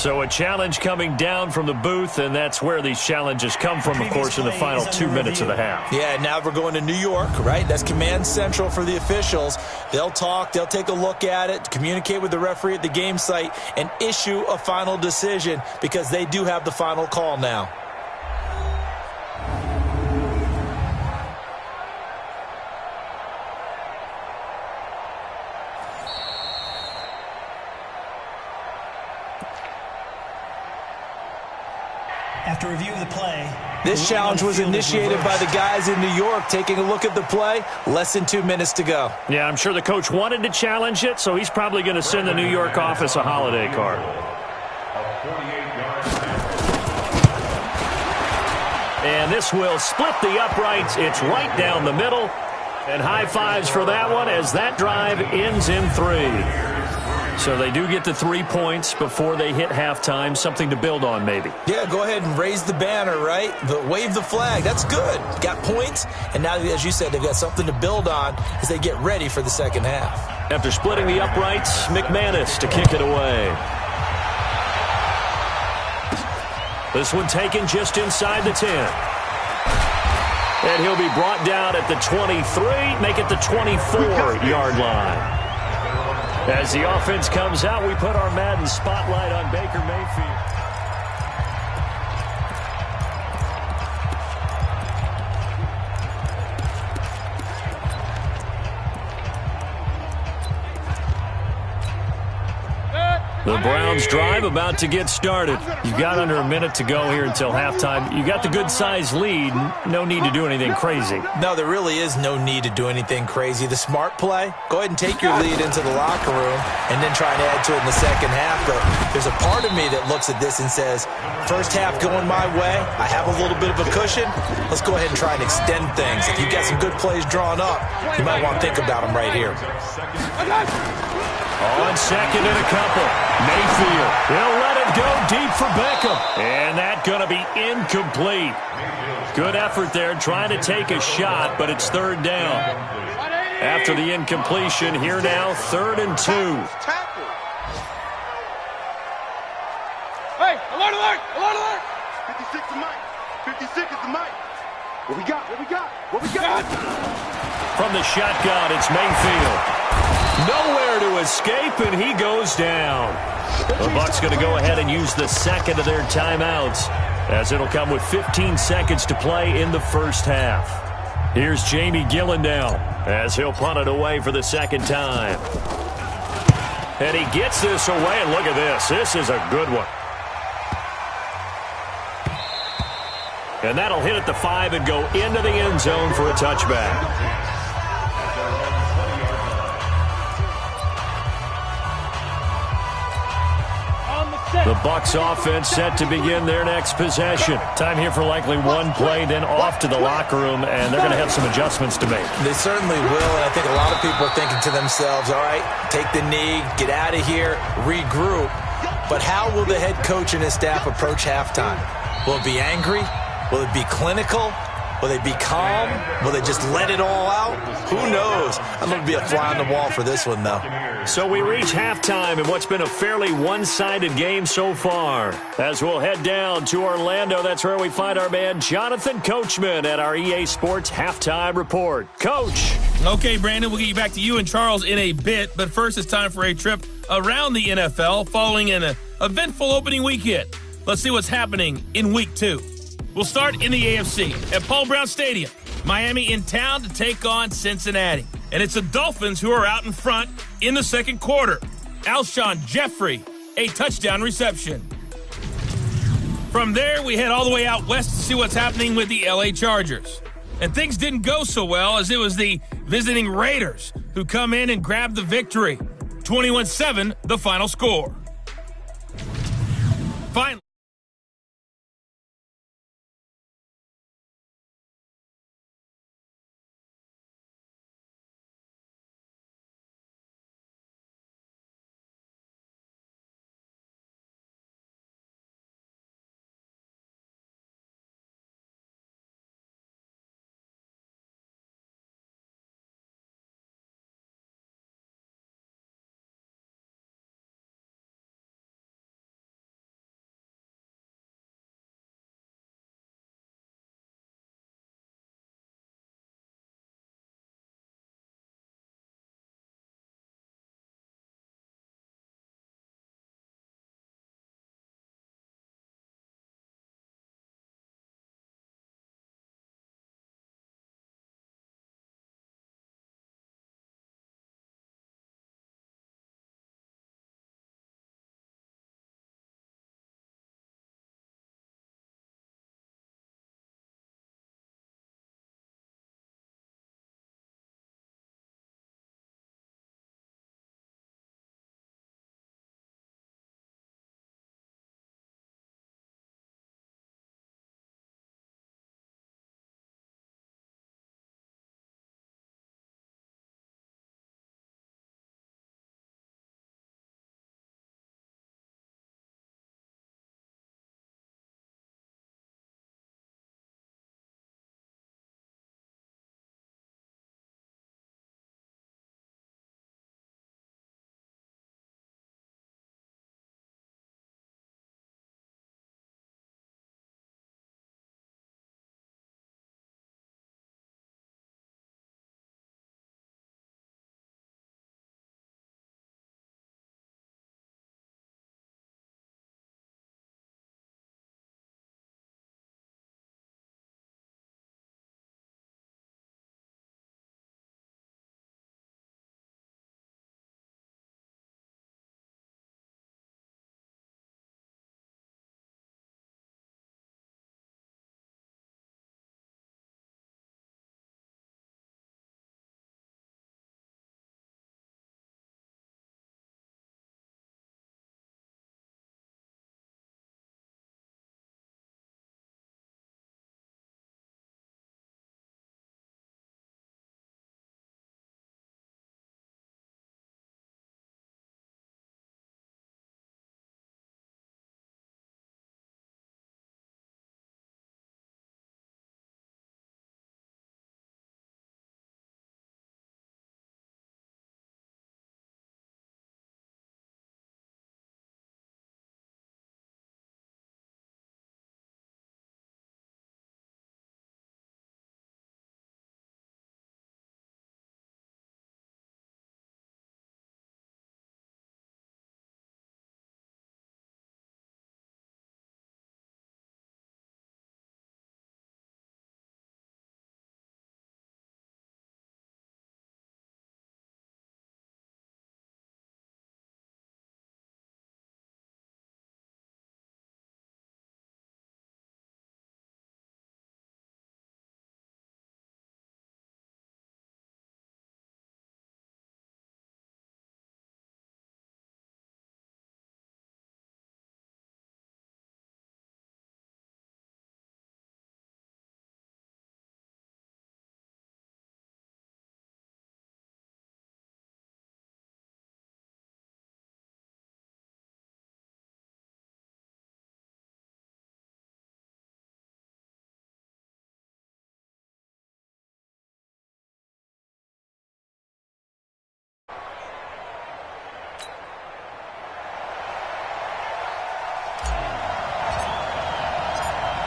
So a challenge coming down from the booth, and that's where these challenges come from, of course, in the final 2 minutes of the half. Yeah, now we're going to New York, right? That's command central for the officials. They'll talk, they'll take a look at it, communicate with the referee at the game site, and issue a final decision because they do have the final call now. After review of the play, this challenge was initiated by the guys in New York. Taking a look at the play, less than 2 minutes to go. Yeah, I'm sure the coach wanted to challenge it, so he's probably going to send the New York office a holiday card. And this will split the uprights. It's right down the middle. And high fives for that one as that drive ends in 3. So they do get the 3 points before they hit halftime, something to build on maybe. Yeah, go ahead and raise the banner, right? Wave the flag. That's good. Got points, and now, as you said, they've got something to build on as they get ready for the second half. After splitting the uprights, McManus to kick it away. This one taken just inside the 10. And he'll be brought down at the 23, make it the 24-yard line. As the offense comes out, we put our Madden spotlight on Baker Mayfield. The Browns drive about to get started. You've got under a minute to go here until halftime. You got the good-sized lead. No need to do anything crazy. No, there really is no need to do anything crazy. The smart play, go ahead and take your lead into the locker room and then try and add to it in the second half. But there's a part of me that looks at this and says, first half going my way, I have a little bit of a cushion. Let's go ahead and try and extend things. If you've got some good plays drawn up, you might want to think about them right here. On second and a couple. Mayfield, he'll let it go deep for Beckham. And that's going to be incomplete. Good effort there trying to take a shot, but it's third down. After the incompletion, here now, 3rd and 2. Hey, alert, alert, alert, alert. 56 is Mike. 56 is the Mike. What we got? What we got? What we got? From the shotgun, it's Mayfield. Nowhere to escape, and he goes down. The Bucs going to go ahead and use the second of their timeouts, as it'll come with 15 seconds to play in the first half. Here's Jamie Gillandale as he'll punt it away for the second time. And he gets this away, and look at this. This is a good one. And that'll hit at the 5 and go into the end zone for a touchback. The Bucs offense set to begin their next possession. Time here for likely one play, then off to the locker room, and they're going to have some adjustments to make. They certainly will, and I think a lot of people are thinking to themselves, all right, take the knee, get out of here, regroup. But how will the head coach and his staff approach halftime? Will it be angry? Will it be clinical? Will they be calm? Will they just let it all out? Who knows? I'm going to be a fly on the wall for this one, though. So we reach halftime in what's been a fairly one-sided game so far. As we'll head down to Orlando, that's where we find our man Jonathan Coachman at our EA Sports Halftime Report. Coach. Okay, Brandon, we'll get you back to you and Charles in a bit, but first it's time for a trip around the NFL following an eventful opening weekend. Let's see what's happening in Week 2. We'll start in the AFC at Paul Brown Stadium. Miami in town to take on Cincinnati. And it's the Dolphins who are out in front in the second quarter. Alshon Jeffrey, a touchdown reception. From there, we head all the way out west to see what's happening with the LA Chargers. And things didn't go so well, as it was the visiting Raiders who come in and grab the victory. 21-7, the final score. Finally.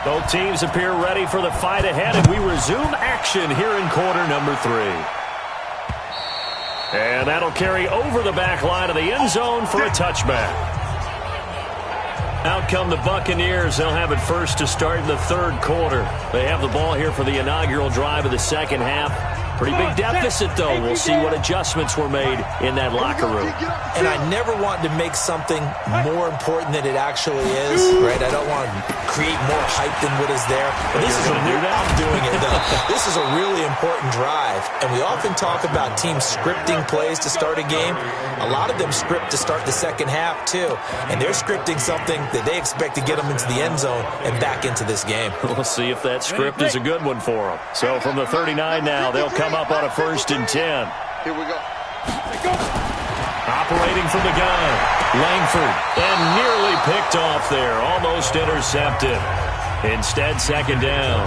Both teams appear ready for the fight ahead, and we resume action here in quarter number 3. And that'll carry over the back line of the end zone for a touchback. Out come the Buccaneers. They'll have it first to start in the third quarter. They have the ball here for the inaugural drive of the second half. Pretty big deficit, though. We'll see what adjustments were made in that locker room. And I never want to make something more important than it actually is, right? I don't want to create more hype than what is there. But this is I'm doing it, though. This is a really important drive. And we often talk about teams scripting plays to start a game. A lot of them script to start the second half, too. And they're scripting something that they expect to get them into the end zone and back into this game. We'll see if that script is a good one for them. So from the 39 now, they'll come up on a 1st and 10. Here we go. Operating from the gun, Langford, and nearly picked off there, almost intercepted. Instead, second down.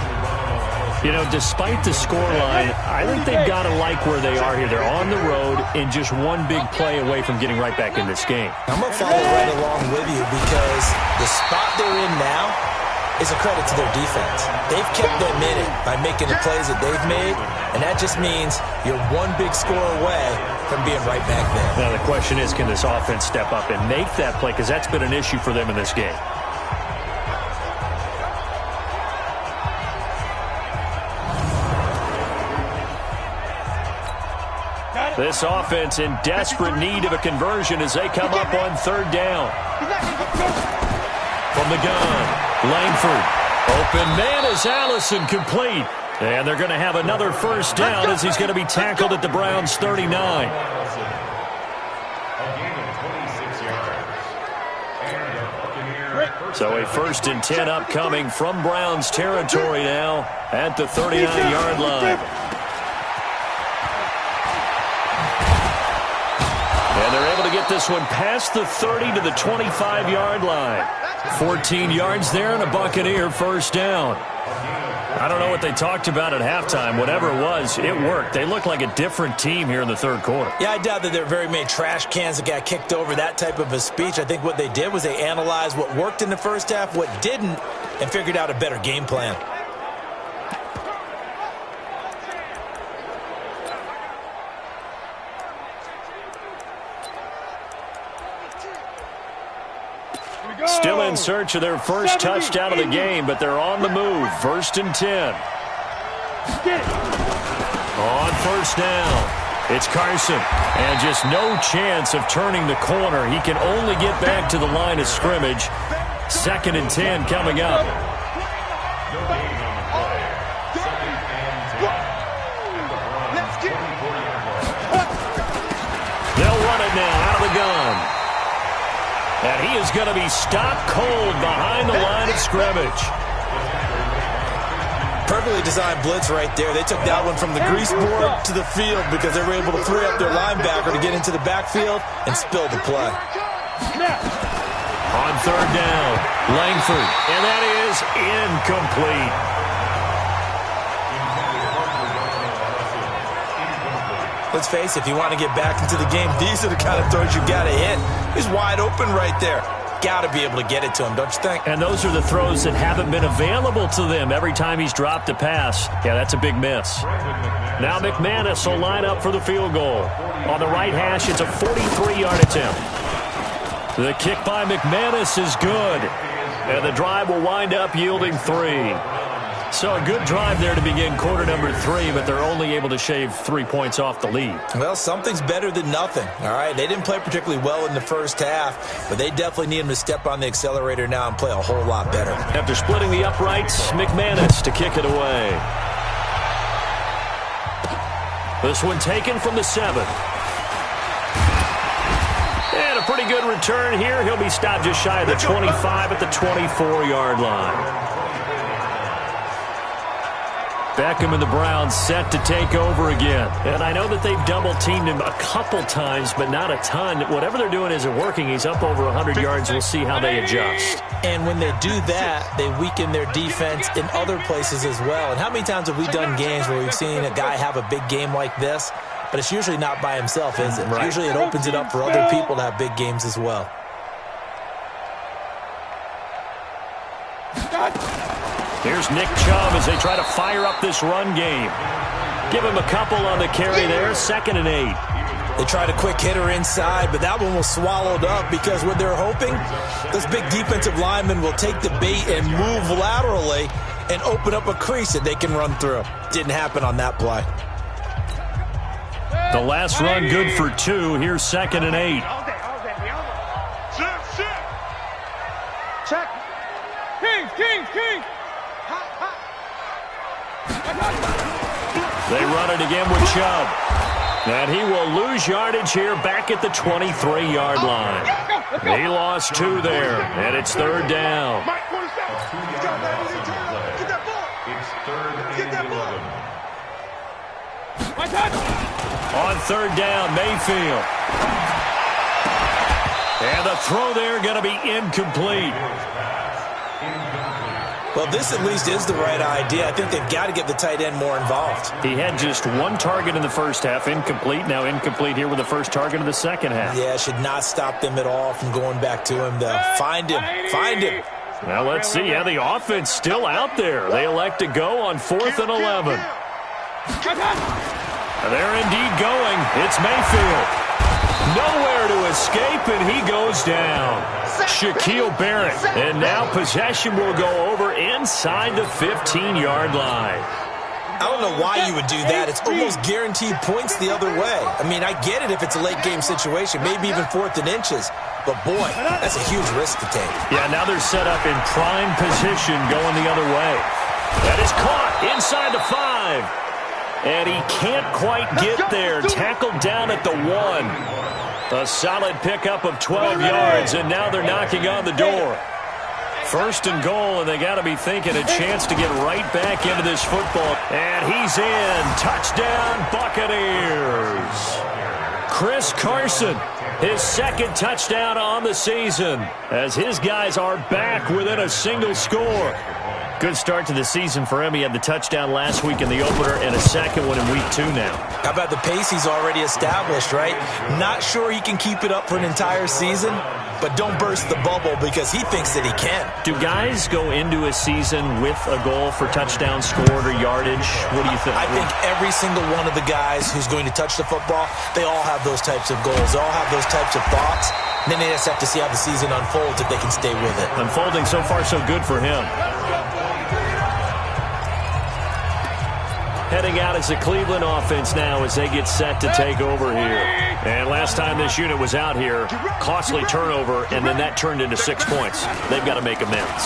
You know, despite the scoreline, I think they've got to like where they are here. They're on the road and just one big play away from getting right back in this game. I'm going to follow right along with you because the spot they're in now is a credit to their defense. They've kept them in it by making the plays that they've made, and that just means you're one big score away from being right back there. Now, the question is, can this offense step up and make that play? Because that's been an issue for them in this game. This offense in desperate need of a conversion as they come up on 3rd down. From the gun. Langford, open man is Allison, complete. And they're going to have another 1st down as he's going to be tackled at the Browns' 39. So a 1st and 10 upcoming from Browns territory now at the 39-yard line. And they're able to get this one past the 30 to the 25-yard line. 14 yards there and a Buccaneer 1st down. I don't know what they talked about at halftime. Whatever it was, it worked. They look like a different team here in the third quarter. Yeah, I doubt that there are very many trash cans that got kicked over, that type of a speech. I think what they did was they analyzed what worked in the first half, what didn't, and figured out a better game plan. Still in search of their first touchdown of the game, but they're on the move. 1st and 10. On 1st down, it's Carson. And just no chance of turning the corner. He can only get back to the line of scrimmage. 2nd and 10 coming up. They'll run it now out of the gun. And he is going to be stopped cold behind the line of scrimmage. Perfectly designed blitz right there. They took that one from the grease board to the field because they were able to free up their linebacker to get into the backfield and spill the play. On 3rd down, Langford. And that is incomplete. Let's face it, if you want to get back into the game, these are the kind of throws you got to hit. He's wide open right there. Got to be able to get it to him, don't you think? And those are the throws that haven't been available to them every time he's dropped a pass. Yeah, that's a big miss. Now McManus will line up for the field goal. On the right hash, it's a 43-yard attempt. The kick by McManus is good. And the drive will wind up yielding 3. So a good drive there to begin quarter number 3, but they're only able to shave 3 points off the lead. Well, something's better than nothing, all right? They didn't play particularly well in the first half, but they definitely need him to step on the accelerator now and play a whole lot better. After splitting the uprights, McManus to kick it away. This one taken from the 7. And a pretty good return here. He'll be stopped just shy of the 25 at the 24-yard line. Beckham and the Browns set to take over again. And I know that they've double-teamed him a couple times, but not a ton. Whatever they're doing isn't working. He's up over 100 yards. We'll see how they adjust. And when they do that, they weaken their defense in other places as well. And how many times have we done games where we've seen a guy have a big game like this? But it's usually not by himself, is it? Right. Usually it opens it up for other people to have big games as well. Here's Nick Chubb as they try to fire up this run game. Give him a couple on the carry there, 2nd and 8. They tried a quick hitter inside, but that one was swallowed up because what they're hoping, those big defensive linemen will take the bait and move laterally and open up a crease that they can run through. Didn't happen on that play. The last run good for 2. Here's 2nd and 8. Check. King. They run it again with Chubb. And he will lose yardage here back at the 23-yard line. He lost 2 there, and it's 3rd down. On 3rd down, Mayfield. And the throw there going to be incomplete. Well, this at least is the right idea. I think they've got to get the tight end more involved. He had just 1 target in the first half, incomplete. Now incomplete here with the first target of the second half. Yeah, should not stop them at all from going back to him, though. Find him. Now let's see. Yeah, the offense still out there. They elect to go on 4th and 11. They're indeed going. It's Mayfield. Nowhere to escape, and he goes down. Shaquille Barrett. And now possession will go over inside the 15-yard line. I don't know why you would do that. It's almost guaranteed points the other way. I mean, I get it if it's a late-game situation, maybe even 4th and inches. But, boy, that's a huge risk to take. Yeah, now they're set up in prime position going the other way. That is caught inside the 5. And he can't quite get there. Tackled down at the 1. A solid pickup of 12 yards, and now they're knocking on the door. 1st and goal, and they got to be thinking a chance to get right back into this football. And he's in. Touchdown, Buccaneers. Chris Carson, his 2nd touchdown on the season, as his guys are back within a single score. Good start to the season for him. He had the touchdown last week in the opener and a 2nd one in week 2 now. How about the pace he's already established, right? Not sure he can keep it up for an entire season, but don't burst the bubble because he thinks that he can. Do guys go into a season with a goal for touchdown scored or yardage? What do you think? I think every single one of the guys who's going to touch the football, they all have those types of goals. They all have those types of thoughts. And then they just have to see how the season unfolds if they can stay with it. Unfolding so far so good for him. Heading out as the Cleveland offense now as they get set to take over here. And last time this unit was out here, costly turnover, and then that turned into 6 points. They've got to make amends.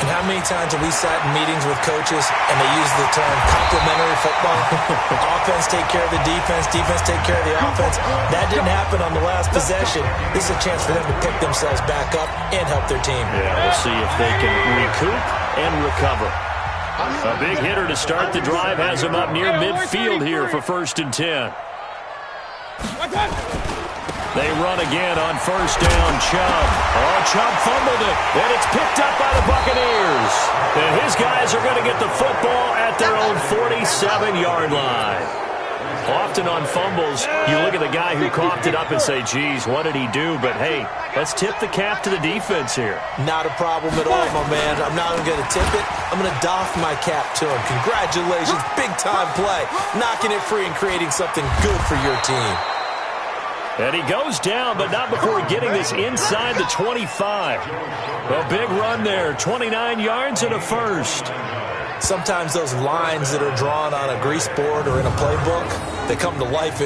And how many times have we sat in meetings with coaches and they use the term complementary football? Offense take care of the defense, defense take care of the offense. That didn't happen on the last possession. This is a chance for them to pick themselves back up and help their team. Yeah, we'll see if they can recoup and recover. A big hitter to start the drive has him up near midfield here for 1st and 10. They run again on 1st down. Chubb. Oh, Chubb fumbled it, and it's picked up by the Buccaneers. And his guys are going to get the football at their own 47-yard line. Often on fumbles, you look at the guy who coughed it up and say, geez, what did he do? But, hey, let's tip the cap to the defense here. Not a problem at all, my man. I'm not even going to tip it. I'm going to doff my cap to him. Congratulations. Big-time play. Knocking it free and creating something good for your team. And he goes down, but not before getting this inside the 25. A big run there, 29 yards and a 1st. Sometimes those lines that are drawn on a grease board or in a playbook, they come to life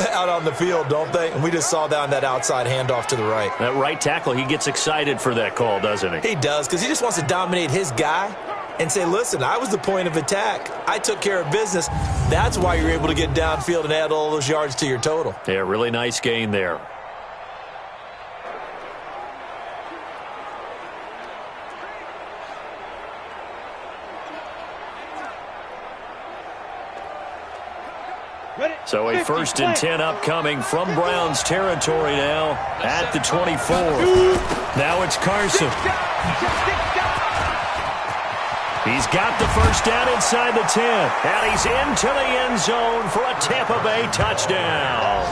out on the field, don't they? And we just saw down that outside handoff to the right. That right tackle, he gets excited for that call, doesn't he? He does, because he just wants to dominate his guy and say, listen, I was the point of attack. I took care of business. That's why you're able to get downfield and add all those yards to your total. Yeah, really nice gain there. So a 1st and 10 upcoming from Browns territory now at the 24. Now it's Carson. He's got the 1st down inside the 10. And he's into the end zone for a Tampa Bay touchdown.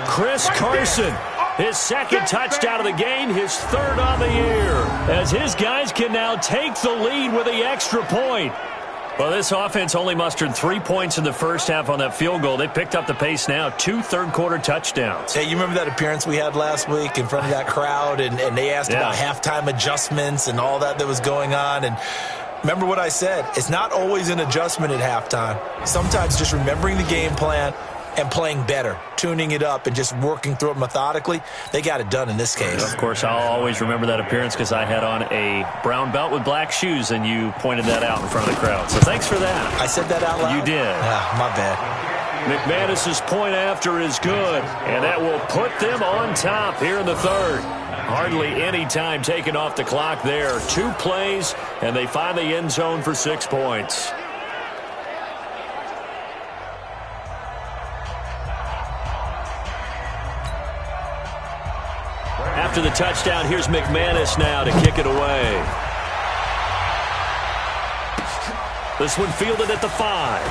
Chris Carson His second touchdown of the game, his third on the year, as his guys can now take the lead with the extra point. Well, this offense only mustered 3 points in the first half on that field goal. They picked up the pace now, 2 third-quarter touchdowns. Hey, you remember that appearance we had last week in front of that crowd, and they asked about halftime adjustments and all that was going on, and remember what I said, it's not always an adjustment at halftime. Sometimes just remembering the game plan and playing better, tuning it up and just working through it methodically. They got it done in this case. Of course, I'll always remember that appearance because I had on a brown belt with black shoes, and you pointed that out in front of the crowd. So thanks for that. I said that out loud? You did. My bad. McManus's point after is good, and that will put them on top here in the third. Hardly any time taken off the clock there. 2 plays, and they find the end zone for 6 points. After the touchdown, here's McManus now to kick it away. This one fielded at the 5.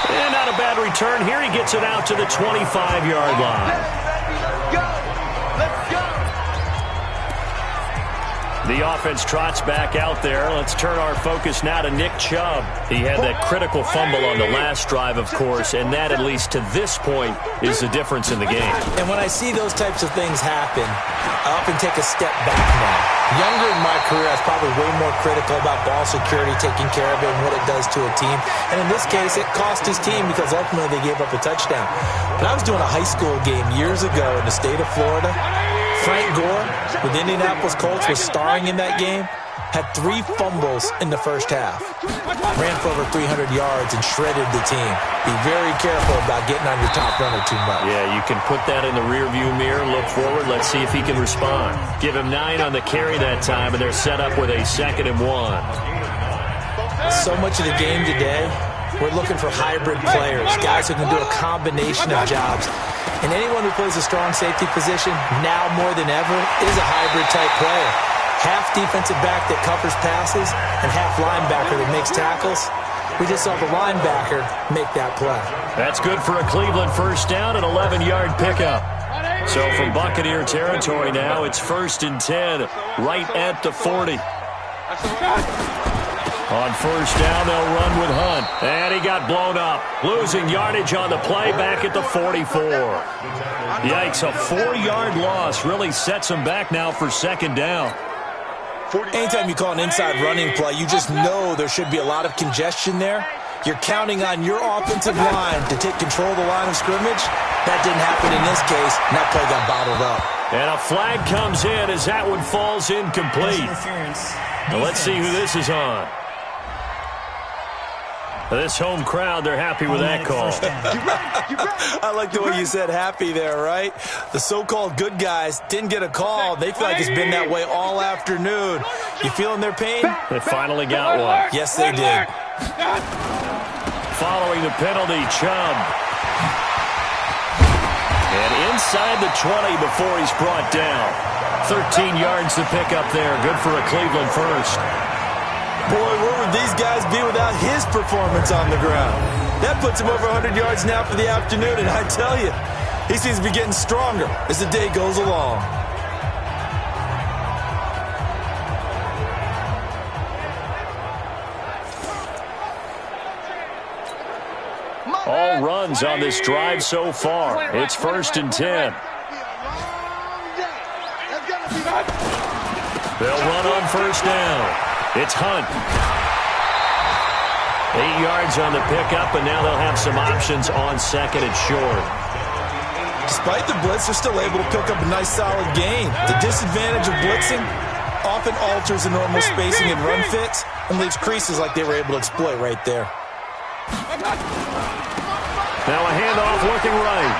And not a bad return here. He gets it out to the 25-yard line. The offense trots back out there. Let's turn our focus now to Nick Chubb. He had that critical fumble on the last drive, of course, and that, at least to this point, is the difference in the game. And when I see those types of things happen, I often take a step back now. Younger in my career, I was probably way more critical about ball security, taking care of it, and what it does to a team. And in this case, it cost his team because ultimately they gave up a touchdown. But I was doing a high school game years ago in the state of Florida. Frank Gore with the Indianapolis Colts was starring in that game, had 3 fumbles in the first half, ran for over 300 yards and shredded the team. Be very careful about getting on your top runner too much. Yeah, you can put that in the rearview mirror, look forward, let's see if he can respond. Give him 9 on the carry that time, and they're set up with a 2nd and 1. So much of the game today, we're looking for hybrid players, guys who can do a combination of jobs. And anyone who plays a strong safety position, now more than ever, is a hybrid-type player. Half defensive back that covers passes and half linebacker that makes tackles. We just saw the linebacker make that play. That's good for a Cleveland first down, an 11-yard pickup. So from Buccaneer territory now, it's 1st and 10, right at the 40. On first down, they'll run with Hunt. And he got blown up. Losing yardage on the play back at the 44. Yikes, a 4-yard loss really sets him back now for 2nd down. Anytime you call an inside running play, you just know there should be a lot of congestion there. You're counting on your offensive line to take control of the line of scrimmage. That didn't happen in this case, and that play got bottled up. And a flag comes in as that one falls incomplete. Now let's see who this is on. This home crowd, they're happy with that call. I like the way you said happy there, right? The so-called good guys didn't get a call. They feel like it's been that way all afternoon. You feeling their pain? They finally got one. Yes, they did. Following the penalty, Chubb. And inside the 20 before he's brought down. 13 yards to pick up there. Good for a Cleveland first. Boy, where would these guys be without his performance on the ground? That puts him over 100 yards now for the afternoon, and I tell you, he seems to be getting stronger as the day goes along. All runs on this drive so far. It's 1st and 10. They'll run on first down. It's Hunt. 8 yards on the pickup, and now they'll have some options on 2nd and short. Despite the blitz, they're still able to pick up a nice solid gain. The disadvantage of blitzing often alters the normal spacing and run fits and leaves creases like they were able to exploit right there. Now a handoff looking right.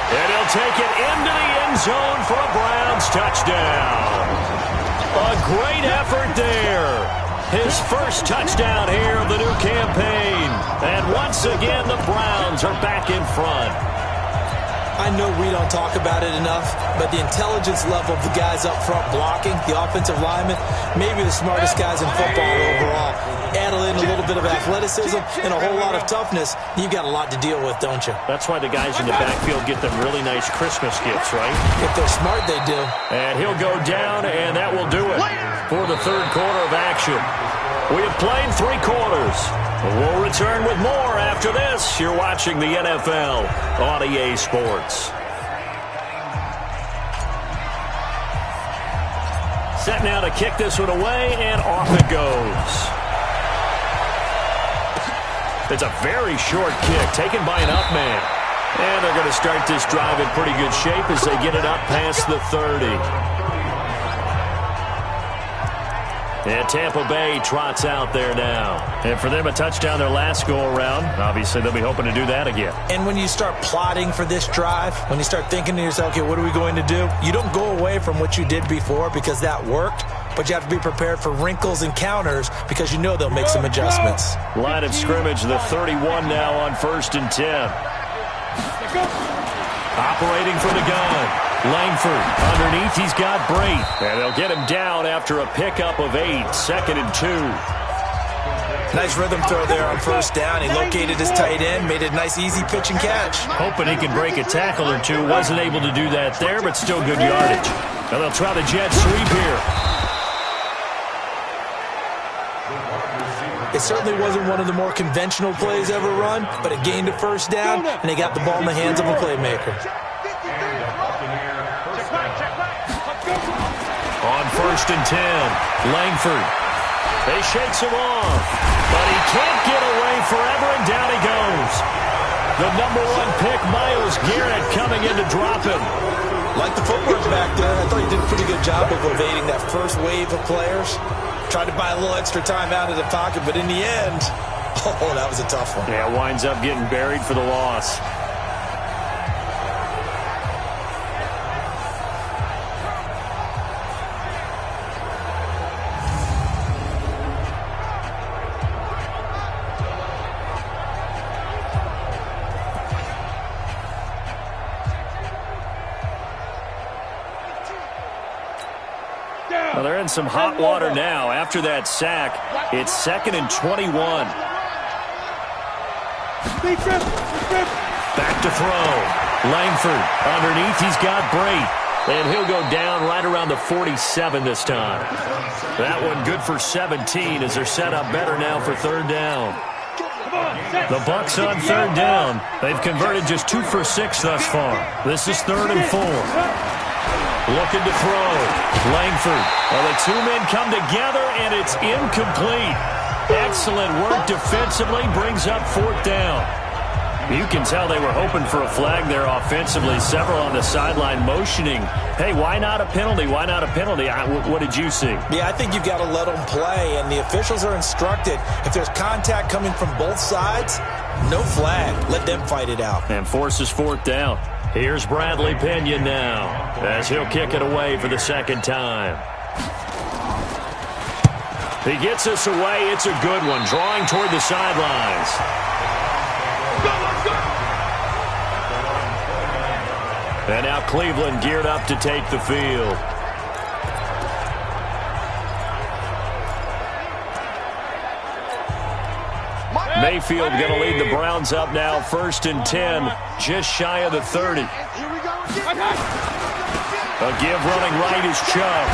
And he'll take it into the end zone for a Browns touchdown. A great effort there. His first touchdown here of the new campaign. And once again, the Browns are back in front. I know we don't talk about it enough, but the intelligence level of the guys up front blocking, the offensive linemen, maybe the smartest guys in football overall. Add in a little bit of athleticism and a whole lot of toughness, you've got a lot to deal with, don't you? That's why the guys in the backfield get them really nice Christmas gifts, right? If they're smart, they do. And he'll go down, and that will do it for the third quarter of action. We have played 3 quarters. We'll return with more after this. You're watching the NFL on EA Sports. Set now to kick this one away, and off it goes. It's a very short kick taken by an up man. And they're going to start this drive in pretty good shape as they get it up past the 30. And Tampa Bay trots out there now. And for them, a touchdown their last go-around. Obviously, they'll be hoping to do that again. And when you start plotting for this drive, when you start thinking to yourself, okay, what are we going to do? You don't go away from what you did before because that worked, but you have to be prepared for wrinkles and counters because you know they'll make some adjustments. Line of scrimmage, the 31 now on 1st and 10. Operating from the gun. Langford underneath, he's got Brate. And they'll get him down after a pickup of 8, 2nd and 2. Nice rhythm throw there on 1st down. He located his tight end, made a nice easy pitch and catch. Hoping he could break a tackle or two. Wasn't able to do that there, but still good yardage. And they'll try the jet sweep here. It certainly wasn't one of the more conventional plays ever run, but it gained a 1st down, and they got the ball in the hands of a playmaker. On 1st and 10, Langford. They shakes him off, but he can't get away forever, and down he goes. The number 1 pick, Myles Garrett, coming in to drop him. Like the footwork back there, I thought he did a pretty good job of evading that first wave of players. Tried to buy a little extra time out of the pocket, but in the end, oh, that was a tough one. Yeah, winds up getting buried for the loss. Well, they're in some hot water now. After that sack, it's 2nd and 21. Back to throw. Langford underneath. He's got Brate. And he'll go down right around the 47 this time. That one good for 17 as they're set up better now for 3rd down. The Bucs on 3rd down. They've converted just 2 for 6 thus far. This is 3rd and 4. Looking to throw. Langford. Well, the 2 men come together, and it's incomplete. Excellent work defensively. Brings up 4th down. You can tell they were hoping for a flag there offensively. Several on the sideline motioning. Hey, why not a penalty? Why not a penalty? What did you see? Yeah, I think you've got to let them play, and the officials are instructed. If there's contact coming from both sides, no flag. Let them fight it out. And forces 4th down. Here's Bradley Pinion now as he'll kick it away for the 2nd time. He gets us away. It's a good one. Drawing toward the sidelines. And now Cleveland geared up to take the field. Mayfield going to lead the Browns up now, 1st and 10, just shy of the 30. A give running right is Chubb.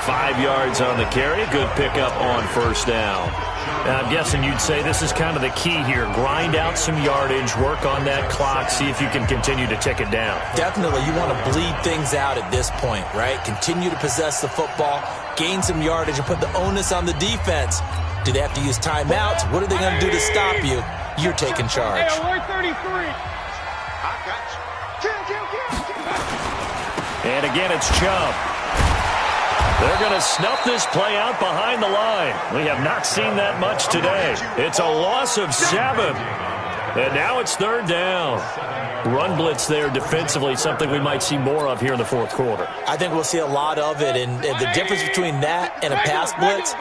5 yards on the carry. Good pickup on 1st down. Now, I'm guessing you'd say this is kind of the key here. Grind out some yardage, work on that clock, see if you can continue to tick it down. Definitely. You want to bleed things out at this point, right? Continue to possess the football, gain some yardage, and put the onus on the defense. Do they have to use timeouts? What are they going to do to stop you? You're taking charge. Hey, alert 33. I got you. And again, it's Chubb. They're going to snuff this play out behind the line. We have not seen that much today. It's a loss of 7. And now it's 3rd down. Run blitz there defensively, something we might see more of here in the 4th quarter. I think we'll see a lot of it, and the difference between that and a pass blitz,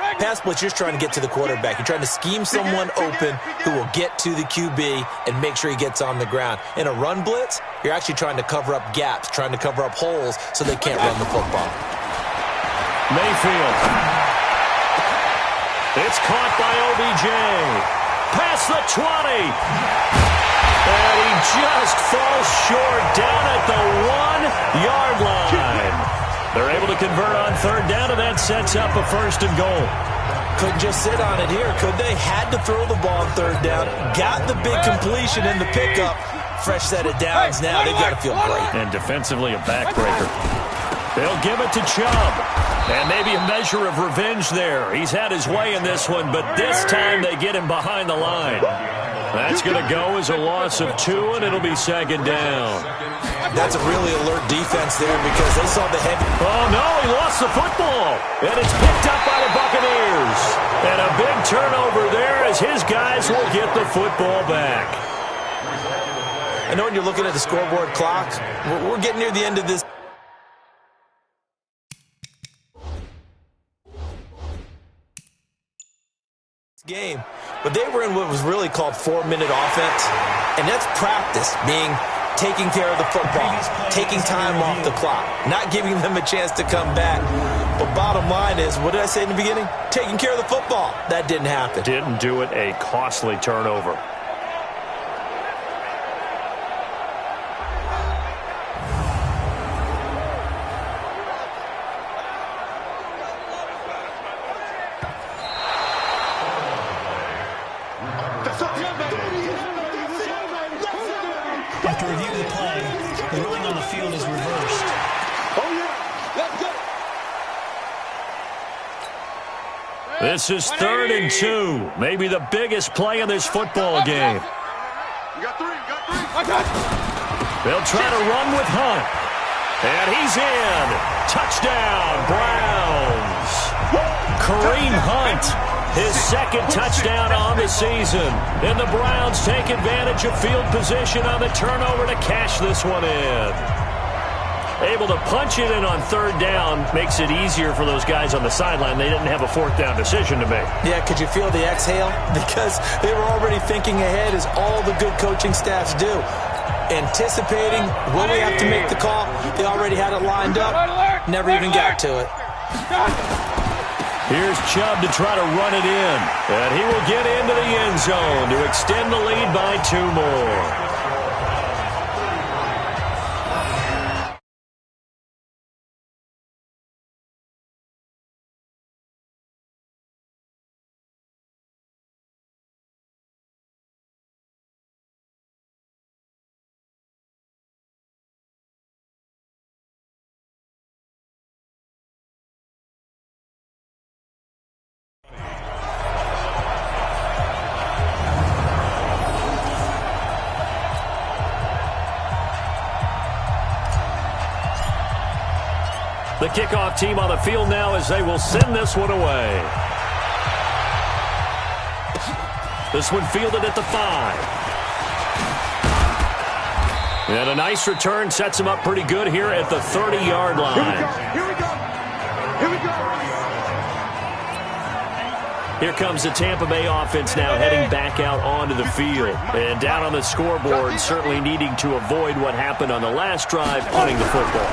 you're trying to get to the quarterback. You're trying to scheme someone open who will get to the QB and make sure he gets on the ground. In a run blitz, you're actually trying to cover up gaps, trying to cover up holes so they can't run the football. Mayfield. It's caught by OBJ. Past the 20. And he just falls short down at the 1-yard line. They're able to convert on third down, and that sets up a first and goal. Couldn't just sit on it here, could they? Had to throw the ball on third down. Got the big completion in the pickup. Fresh set of downs now. They've got to feel great. And defensively, a backbreaker. They'll give it to Chubb. And maybe a measure of revenge there. He's had his way in this one, but this time they get him behind the line. That's going to go as a loss of 2, and it'll be second down. That's a really alert defense there because they saw the heavy. Oh, no, he lost the football. And it's picked up by the Buccaneers. And a big turnover there as his guys will get the football back. I know when you're looking at the scoreboard clock, we're getting near the end of this game, but they were in what was really called 4-minute offense, and that's practice, being taking care of the football, taking time off the clock, not giving them a chance to come back. But bottom line is, what did I say in the beginning? Taking care of the football. That didn't happen. Didn't do it. A costly turnover. After review of the play, the ruling on the field is reversed. Oh, yeah. Let's go. This is 3rd and 2. Maybe the biggest play in this football game. You got three. I got it. They'll try to run with Hunt. And he's in. Touchdown, Browns. Kareem Hunt, his second touchdown on the season. And the Browns take advantage of field position on the turnover to cash this one in. Able to punch it in on third down makes it easier for those guys on the sideline. They didn't have a fourth down decision to make. Yeah, could you feel the exhale? Because they were already thinking ahead, as all the good coaching staffs do. Anticipating, will we have to make the call? They already had it lined up. Never even got to it. Here's Chubb to try to run it in. And he will get into the end zone to extend the lead by 2 more. The kickoff team on the field now as they will send this one away. This one fielded at the 5. And a nice return sets him up pretty good here at the 30-yard line. Here we go. Here comes the Tampa Bay offense now heading back out onto the field. And down on the scoreboard, certainly needing to avoid what happened on the last drive, punting the football.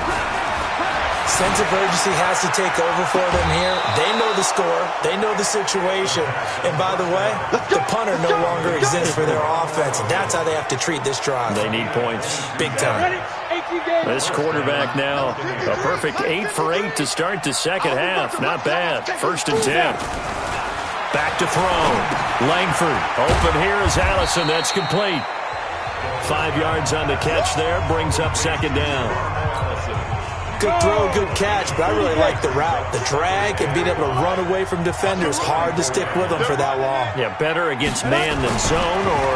Sense of urgency has to take over for them here. They know the score. They know the situation. And by the way, the punter no longer exists for their offense. And that's how they have to treat this drive. They need points. Big time. This quarterback now, a perfect 8 for 8 to start the second half. Not bad. 1st and 10. Back to throw. Langford. Open here is Allison. That's complete. 5 yards on the catch there. Brings up second down. Good throw, good catch, but I really like the route. The drag and being able to run away from defenders, hard to stick with them for that long. Yeah, better against man than zone, or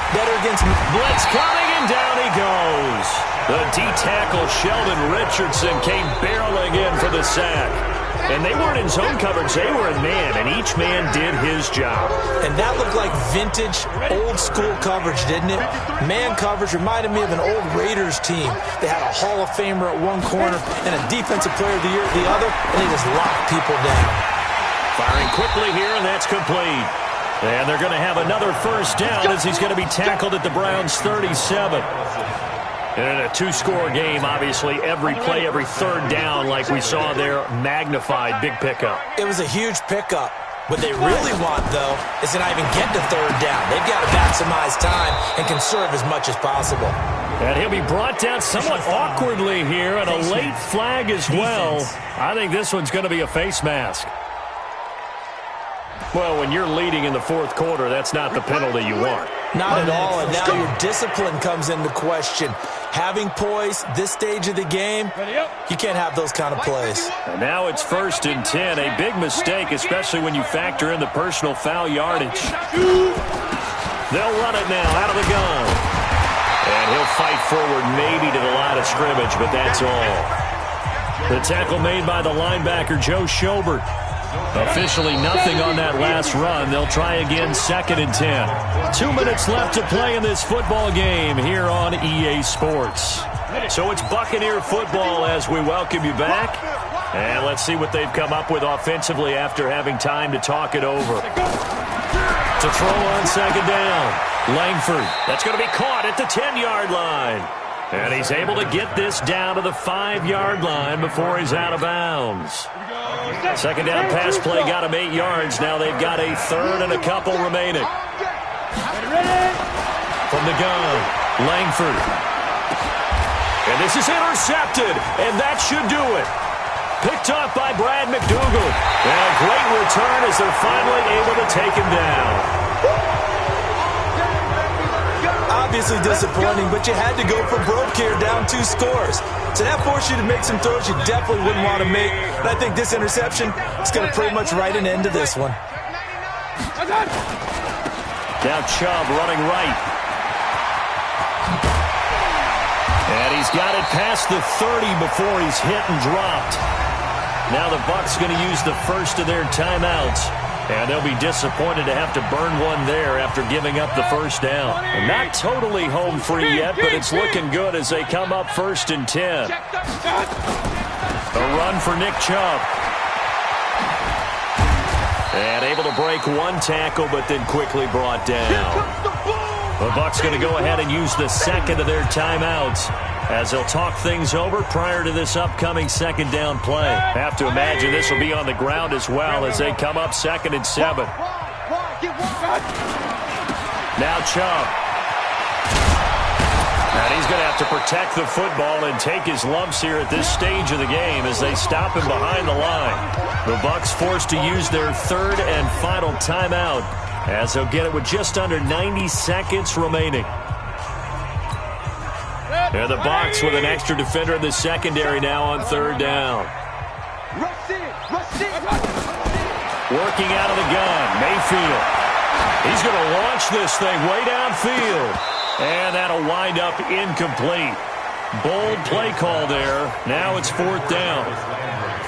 better against blitz coming, and down he goes. The D-tackle Sheldon Richardson came barreling in for the sack. And they weren't in zone coverage, they were in man, and each man did his job. And that looked like vintage, old-school coverage, didn't it? Man coverage reminded me of an old Raiders team. They had a Hall of Famer at one corner and a Defensive Player of the Year at the other, and they just locked people down. Firing quickly here, and that's complete. And they're going to have another first down as he's going to be tackled at the Browns' 37. And in a 2-score game, obviously, every play, every third down, like we saw there, magnified, big pickup. It was a huge pickup. What they really want, though, is to not even get to third down. They've got to maximize time and conserve as much as possible. And he'll be brought down somewhat awkwardly here, and a late flag as well. I think this one's going to be a face mask. Well, when you're leading in the fourth quarter, that's not the penalty you want. Not at all, and now your discipline comes into question. Having poise this stage of the game, you can't have those kind of plays. And now it's 1st and 10, a big mistake, especially when you factor in the personal foul yardage. They'll run it now out of the gun. And he'll fight forward maybe to the line of scrimmage, but that's all. The tackle made by the linebacker, Joe Schobert. Officially nothing on that last run. They'll try again, 2nd and 10. 2 minutes left to play in this football game here on EA Sports. So it's Buccaneer football as we welcome you back. And let's see what they've come up with offensively after having time to talk it over. To throw on 2nd down. Langford. That's going to be caught at the 10-yard line. And he's able to get this down to the 5-yard line before he's out of bounds. 2nd down pass play got him 8 yards. Now they've got a 3rd and a couple remaining. From the gun, Langford. And this is intercepted, and that should do it. Picked off by Brad McDougal. And a great return as they're finally able to take him down. Obviously disappointing, but you had to go for broke here, down 2 scores. So that forced you to make some throws you definitely wouldn't want to make. And I think this interception is going to pretty much write an end to this one. Now Chubb running right. And he's got it past the 30 before he's hit and dropped. Now the Bucs going to use the first of their timeouts. And they'll be disappointed to have to burn one there after giving up the first down. And not totally home free yet, but it's looking good as they come up 1st and 10. A run for Nick Chubb. And able to break one tackle, but then quickly brought down. The Bucs going to go ahead and use the second of their timeouts as they'll talk things over prior to this upcoming 2nd down play. Have to imagine this will be on the ground as well as they come up 2nd and 7. Now Chubb. And he's going to have to protect the football and take his lumps here at this stage of the game as they stop him behind the line. The Bucs forced to use their 3rd and final timeout as they'll get it with just under 90 seconds remaining. And the Bucs with an extra defender in the secondary now on 3rd down. Working out of the gun, Mayfield. He's going to launch this thing way downfield. And that'll wind up incomplete. Bold play call there. Now it's 4th down.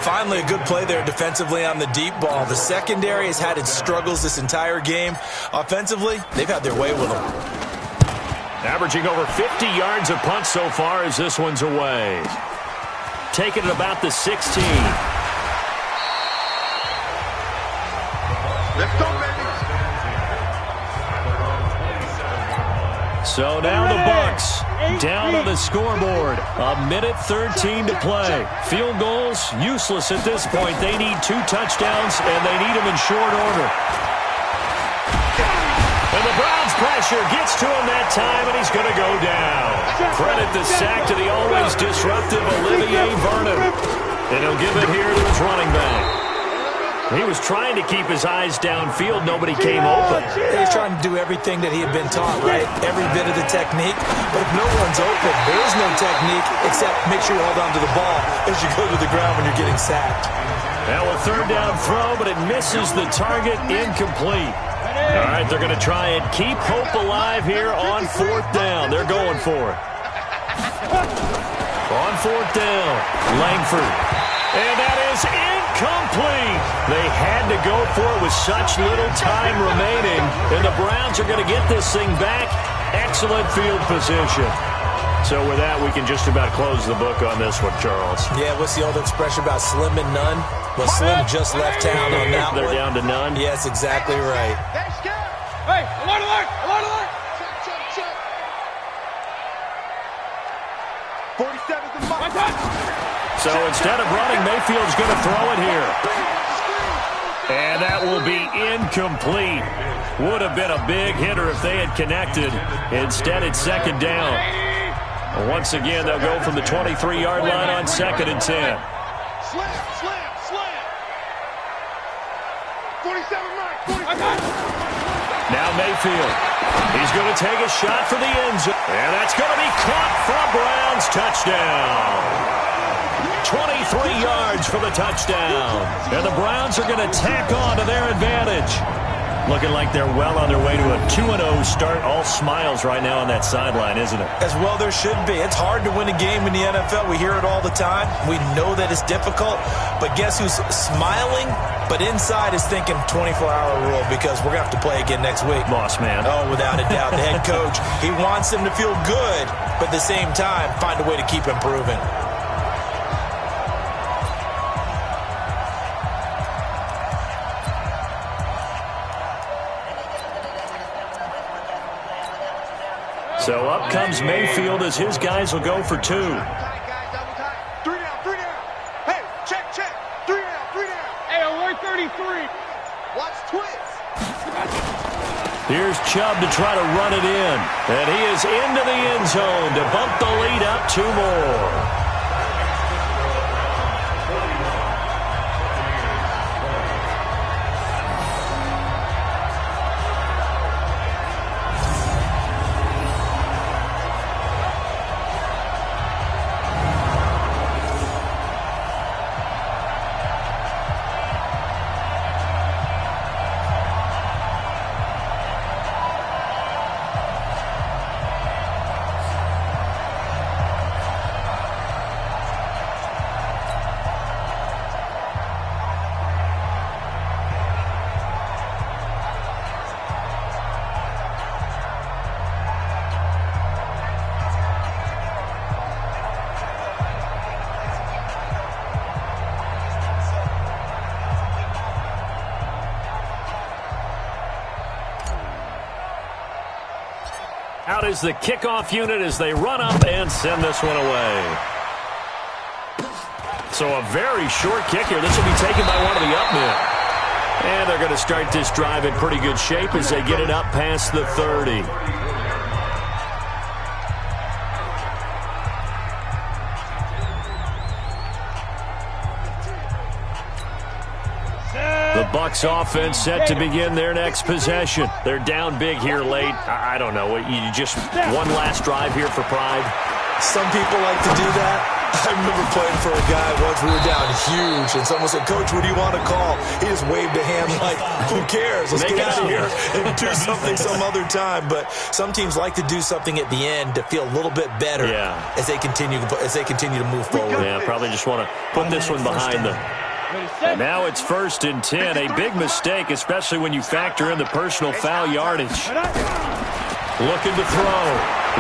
Finally a good play there defensively on the deep ball. The secondary has had its struggles this entire game. Offensively, they've had their way with them. Averaging over 50 yards a punt so far as this one's away. Taking it about the 16. Let's go, baby. So now the Bucs down on the scoreboard. 1:13 to play. Field goals useless at this point. They need 2 touchdowns, and they need them in short order. And the Browns pressure gets to him that time, and he's going to go down. Credit the sack to the always disruptive Olivier Vernon. And he'll give it here to his running back. He was trying to keep his eyes downfield. Nobody came open. He was trying to do everything that he had been taught, right? Every bit of the technique. But if no one's open, there is no technique except make sure you hold on to the ball as you go to the ground when you're getting sacked. Now a 3rd down throw, but it misses the target, incomplete. All right, they're going to try and keep hope alive here on 4th down. They're going for it. On 4th down, Langford. And that is incomplete. They had to go for it with such little time remaining. And the Browns are going to get this thing back. Excellent field position. So with that, we can just about close the book on this one, Charles. Yeah, what's the old expression about slim and none? Well, Slim just left town on that one. They're down to none? Yes, exactly right. Hey, alert, alert, alert, alert. 47's the mark. So instead of running, Mayfield's going to throw it here. And that will be incomplete. Would have been a big hitter if they had connected. Instead, it's second down. Once again, they'll go from the 23-yard line on 2nd and 10. Slam, slam, slam. 47 Now Mayfield. He's going to take a shot for the end zone. And that's going to be caught for a Browns touchdown. 23 yards for the touchdown. And the Browns are going to tack on to their advantage. Looking like they're well on their way to a 2-0 start. All smiles right now on that sideline, isn't it? As well there should be. It's hard to win a game in the NFL. We hear it all the time. We know that it's difficult. But guess who's smiling? But inside is thinking 24-hour rule because we're going to have to play again next week. Boss man. Oh, without a doubt. The head coach, he wants them to feel good, but at the same time, find a way to keep improving. So up comes Mayfield as his guys will go for 2. 3 down. Hey, check. 3 down. Hey, alert 33. Watch twits. Here's Chubb to try to run it in. And he is into the end zone to bump the lead up 2 more. Out is the kickoff unit as they run up and send this one away. So a very short kick here. This will be taken by one of the up men. And they're going to start this drive in pretty good shape as they get it up past the 30. The Bucs offense set to begin their next possession. They're down big here late. I don't know. You just one last drive here for pride. Some people like to do that. I remember playing for a guy once. We were down huge, and someone said, "Coach, what do you want to call?" He just waved a hand like, "Who cares? Let's get out of here and do something some other time." But some teams like to do something at the end to feel a little bit better as they continue to move forward. Yeah, probably just want to put this one behind them. And now it's 1st and 10. A big mistake, especially when you factor in the personal foul yardage. Looking to throw.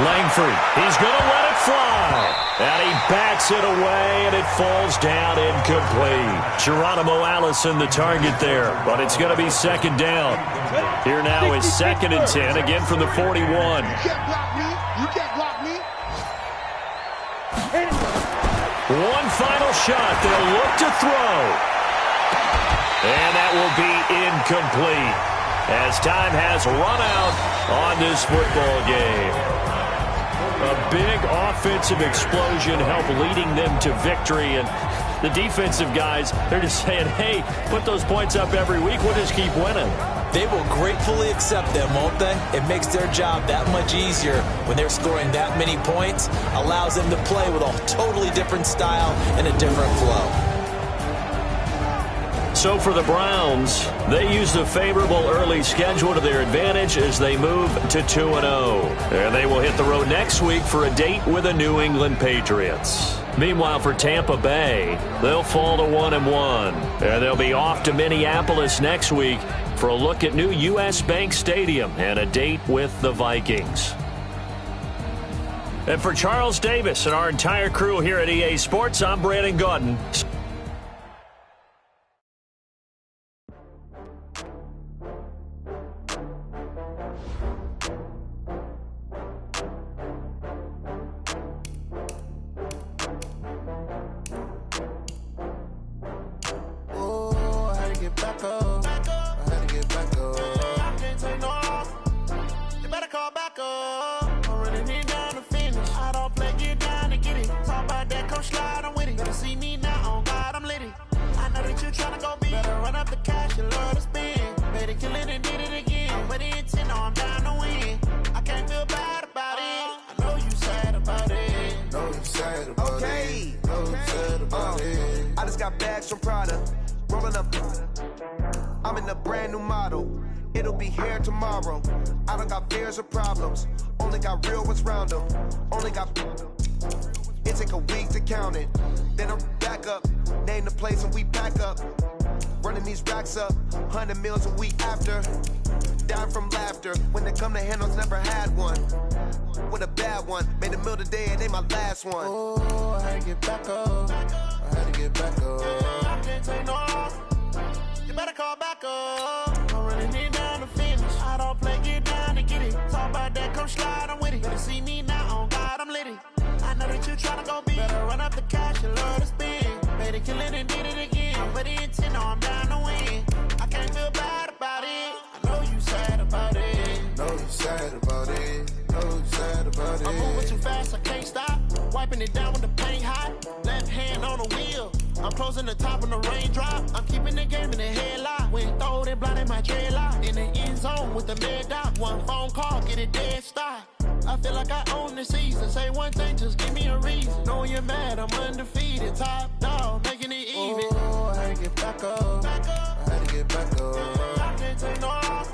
Langford. He's going to let it fly. And he bats it away, and it falls down incomplete. Geronimo Allison the target there, but it's going to be 2nd down. Here now is 2nd and 10, again from the 41. You can't block me. You can't block me. One final shot. They'll look to throw. And that will be incomplete as time has run out on this football game. A big offensive explosion helped leading them to victory. And the defensive guys, they're just saying, hey, put those points up every week. We'll just keep winning. They will gratefully accept them, won't they? It makes their job that much easier when they're scoring that many points. Allows them to play with a totally different style and a different flow. So for the Browns, they used a favorable early schedule to their advantage as they move to 2-0. And they will hit the road next week for a date with the New England Patriots. Meanwhile, for Tampa Bay, they'll fall to 1-1. And they'll be off to Minneapolis next week for a look at new U.S. Bank Stadium and a date with the Vikings. And for Charles Davis and our entire crew here at EA Sports, I'm Brandon Gaudin. Back up. in a brand new model. It'll be here tomorrow. I don't got fears or problems. Only got real ones round them. Only got... It take a week to count it. Then I'm back up. Name the place and we pack up. Running these racks up. 100 meals a week after. Dying from laughter. When they come to handles, never had one. With a bad one. Made a meal today and ain't my last one. Oh, I had to get back up. I had to get back up. I can't take no loss. You better call back up. I'm running it down to finish. I don't play, get down to get it. Talk about that, come slide, I'm with it. Better see me now, on God, I'm litty. I know that you tryna go big. Better run up the cash and love to spend. Made a killing and did it again. I'm with the intent, no, I'm down to win. I can't feel bad about it. I know you sad about it. Know you sad about it. Know you sad about it. I'm moving too fast, I can't stop. Wiping it down with the paint hot. Left hand on the wheel. I'm closing the top when the raindrop. I'm keeping the game in the headlock. When throwed and blinded my dreadlock. In the end zone with the mad dot. One phone call, get it dead stop. I feel like I own the season. Say one thing, just give me a reason. Knowing you're mad, I'm undefeated. Top dog, making it even. Oh, I had to get back up. I had to get back up. I can't take no loss.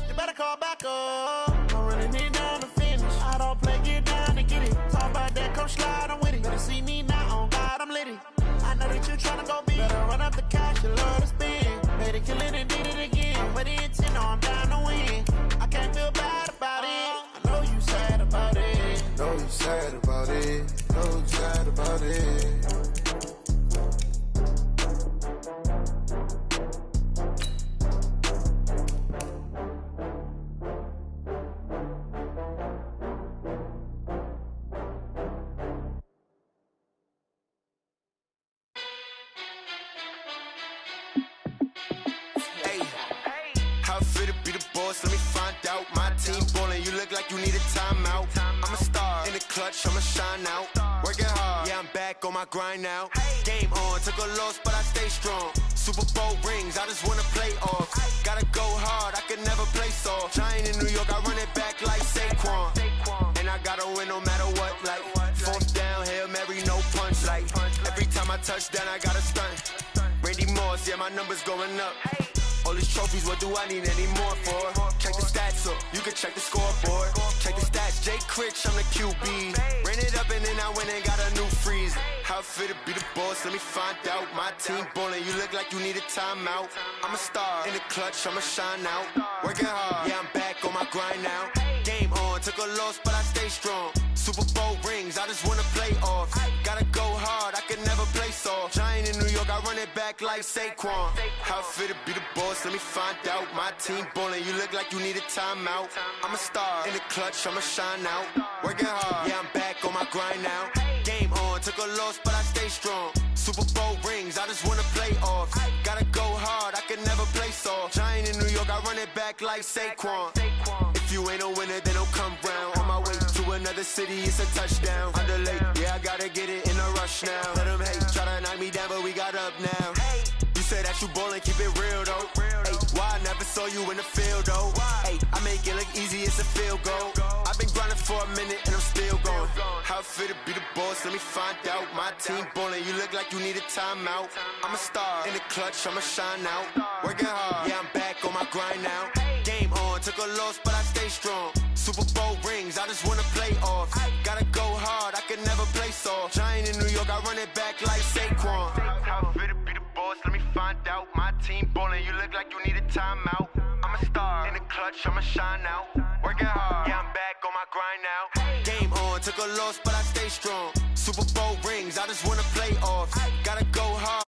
You better call back up. I'm running it down to finish. I don't play, get down to get it. Talk about that, come slide, I'm with it. Better see me now, on God, I'm litty. I know that you tryna go big. Better run up the cash, you love to spend. Made a killing and did it again. With the intent, no, I'm down to win. I can't feel bad about it. I know you sad about it. Know you sad about it. Know you sad about it. How fit to be the boss? Let me find out. My team ballin', you look like you need a timeout. I'm a star in the clutch, I'ma shine out. Working hard, yeah, I'm back on my grind now. Game on, took a loss, but I stay strong. Super Bowl rings, I just wanna play off. Gotta go hard, I can never play soft. Giant in New York, I run it back like Saquon. And I gotta win no matter what, like fourth down, Hail Mary, no punch. Like every time I touch down, I gotta stunt. Randy Moss, yeah, my numbers going up. All these trophies, what do I need any more for? Check the stats up, you can check the scoreboard. Check the stats, Jay Critch, I'm the QB. Ran it up and then I went and got a new freeze. How fit to be the boss, let me find out. My team ballin', you look like you need a timeout. I'm a star in the clutch, I'ma shine out. Working hard, yeah, I'm back on my grind now. Game on, took a loss, but I stay strong. Super Bowl rings, I just wanna play off. Gotta go hard, I can never play soft. Giant in New York, I run it back like Saquon. How fit to be the boss, let me find out. My team ballin', you look like you need a timeout. I'm a star in the clutch, I'ma shine out. Working hard, yeah, I'm back on my grind now. Game on, took a loss, but I stay strong. Super Bowl rings, I just wanna play off. Gotta go hard, I can never play soft. Giant in New York, I run it back like Saquon. If you ain't a winner, then don't come round. On my way to another city, it's a touchdown. Underlay, yeah, I gotta get it in a rush now. Let them hate, try to knock me down, but we got up now. You say that you ballin', keep it real though. Hey, why I never saw you in the field though? Hey, I make it look easy, it's a field goal. I've been grinding for a minute and I'm still going. How fit to be the boss, let me find out. My team ballin', you look like you need a timeout. I'm a star in the clutch, I'ma shine out. Working hard, yeah, I'm back on my grind now. Game on, took a loss, but I stay strong. Super Bowl rings, I just wanna play off. Gotta go hard, I can never play soft. Giant in New York, I run it back like Saquon. How fit to be the boss, let me find out. My team ballin', you look like you need a timeout. I'm a star in the clutch, I'ma shine out. Working hard, yeah, I'm back on my grind now. Game on, took a loss, but I stay strong. Super Bowl rings, I just wanna play off. Gotta go hard.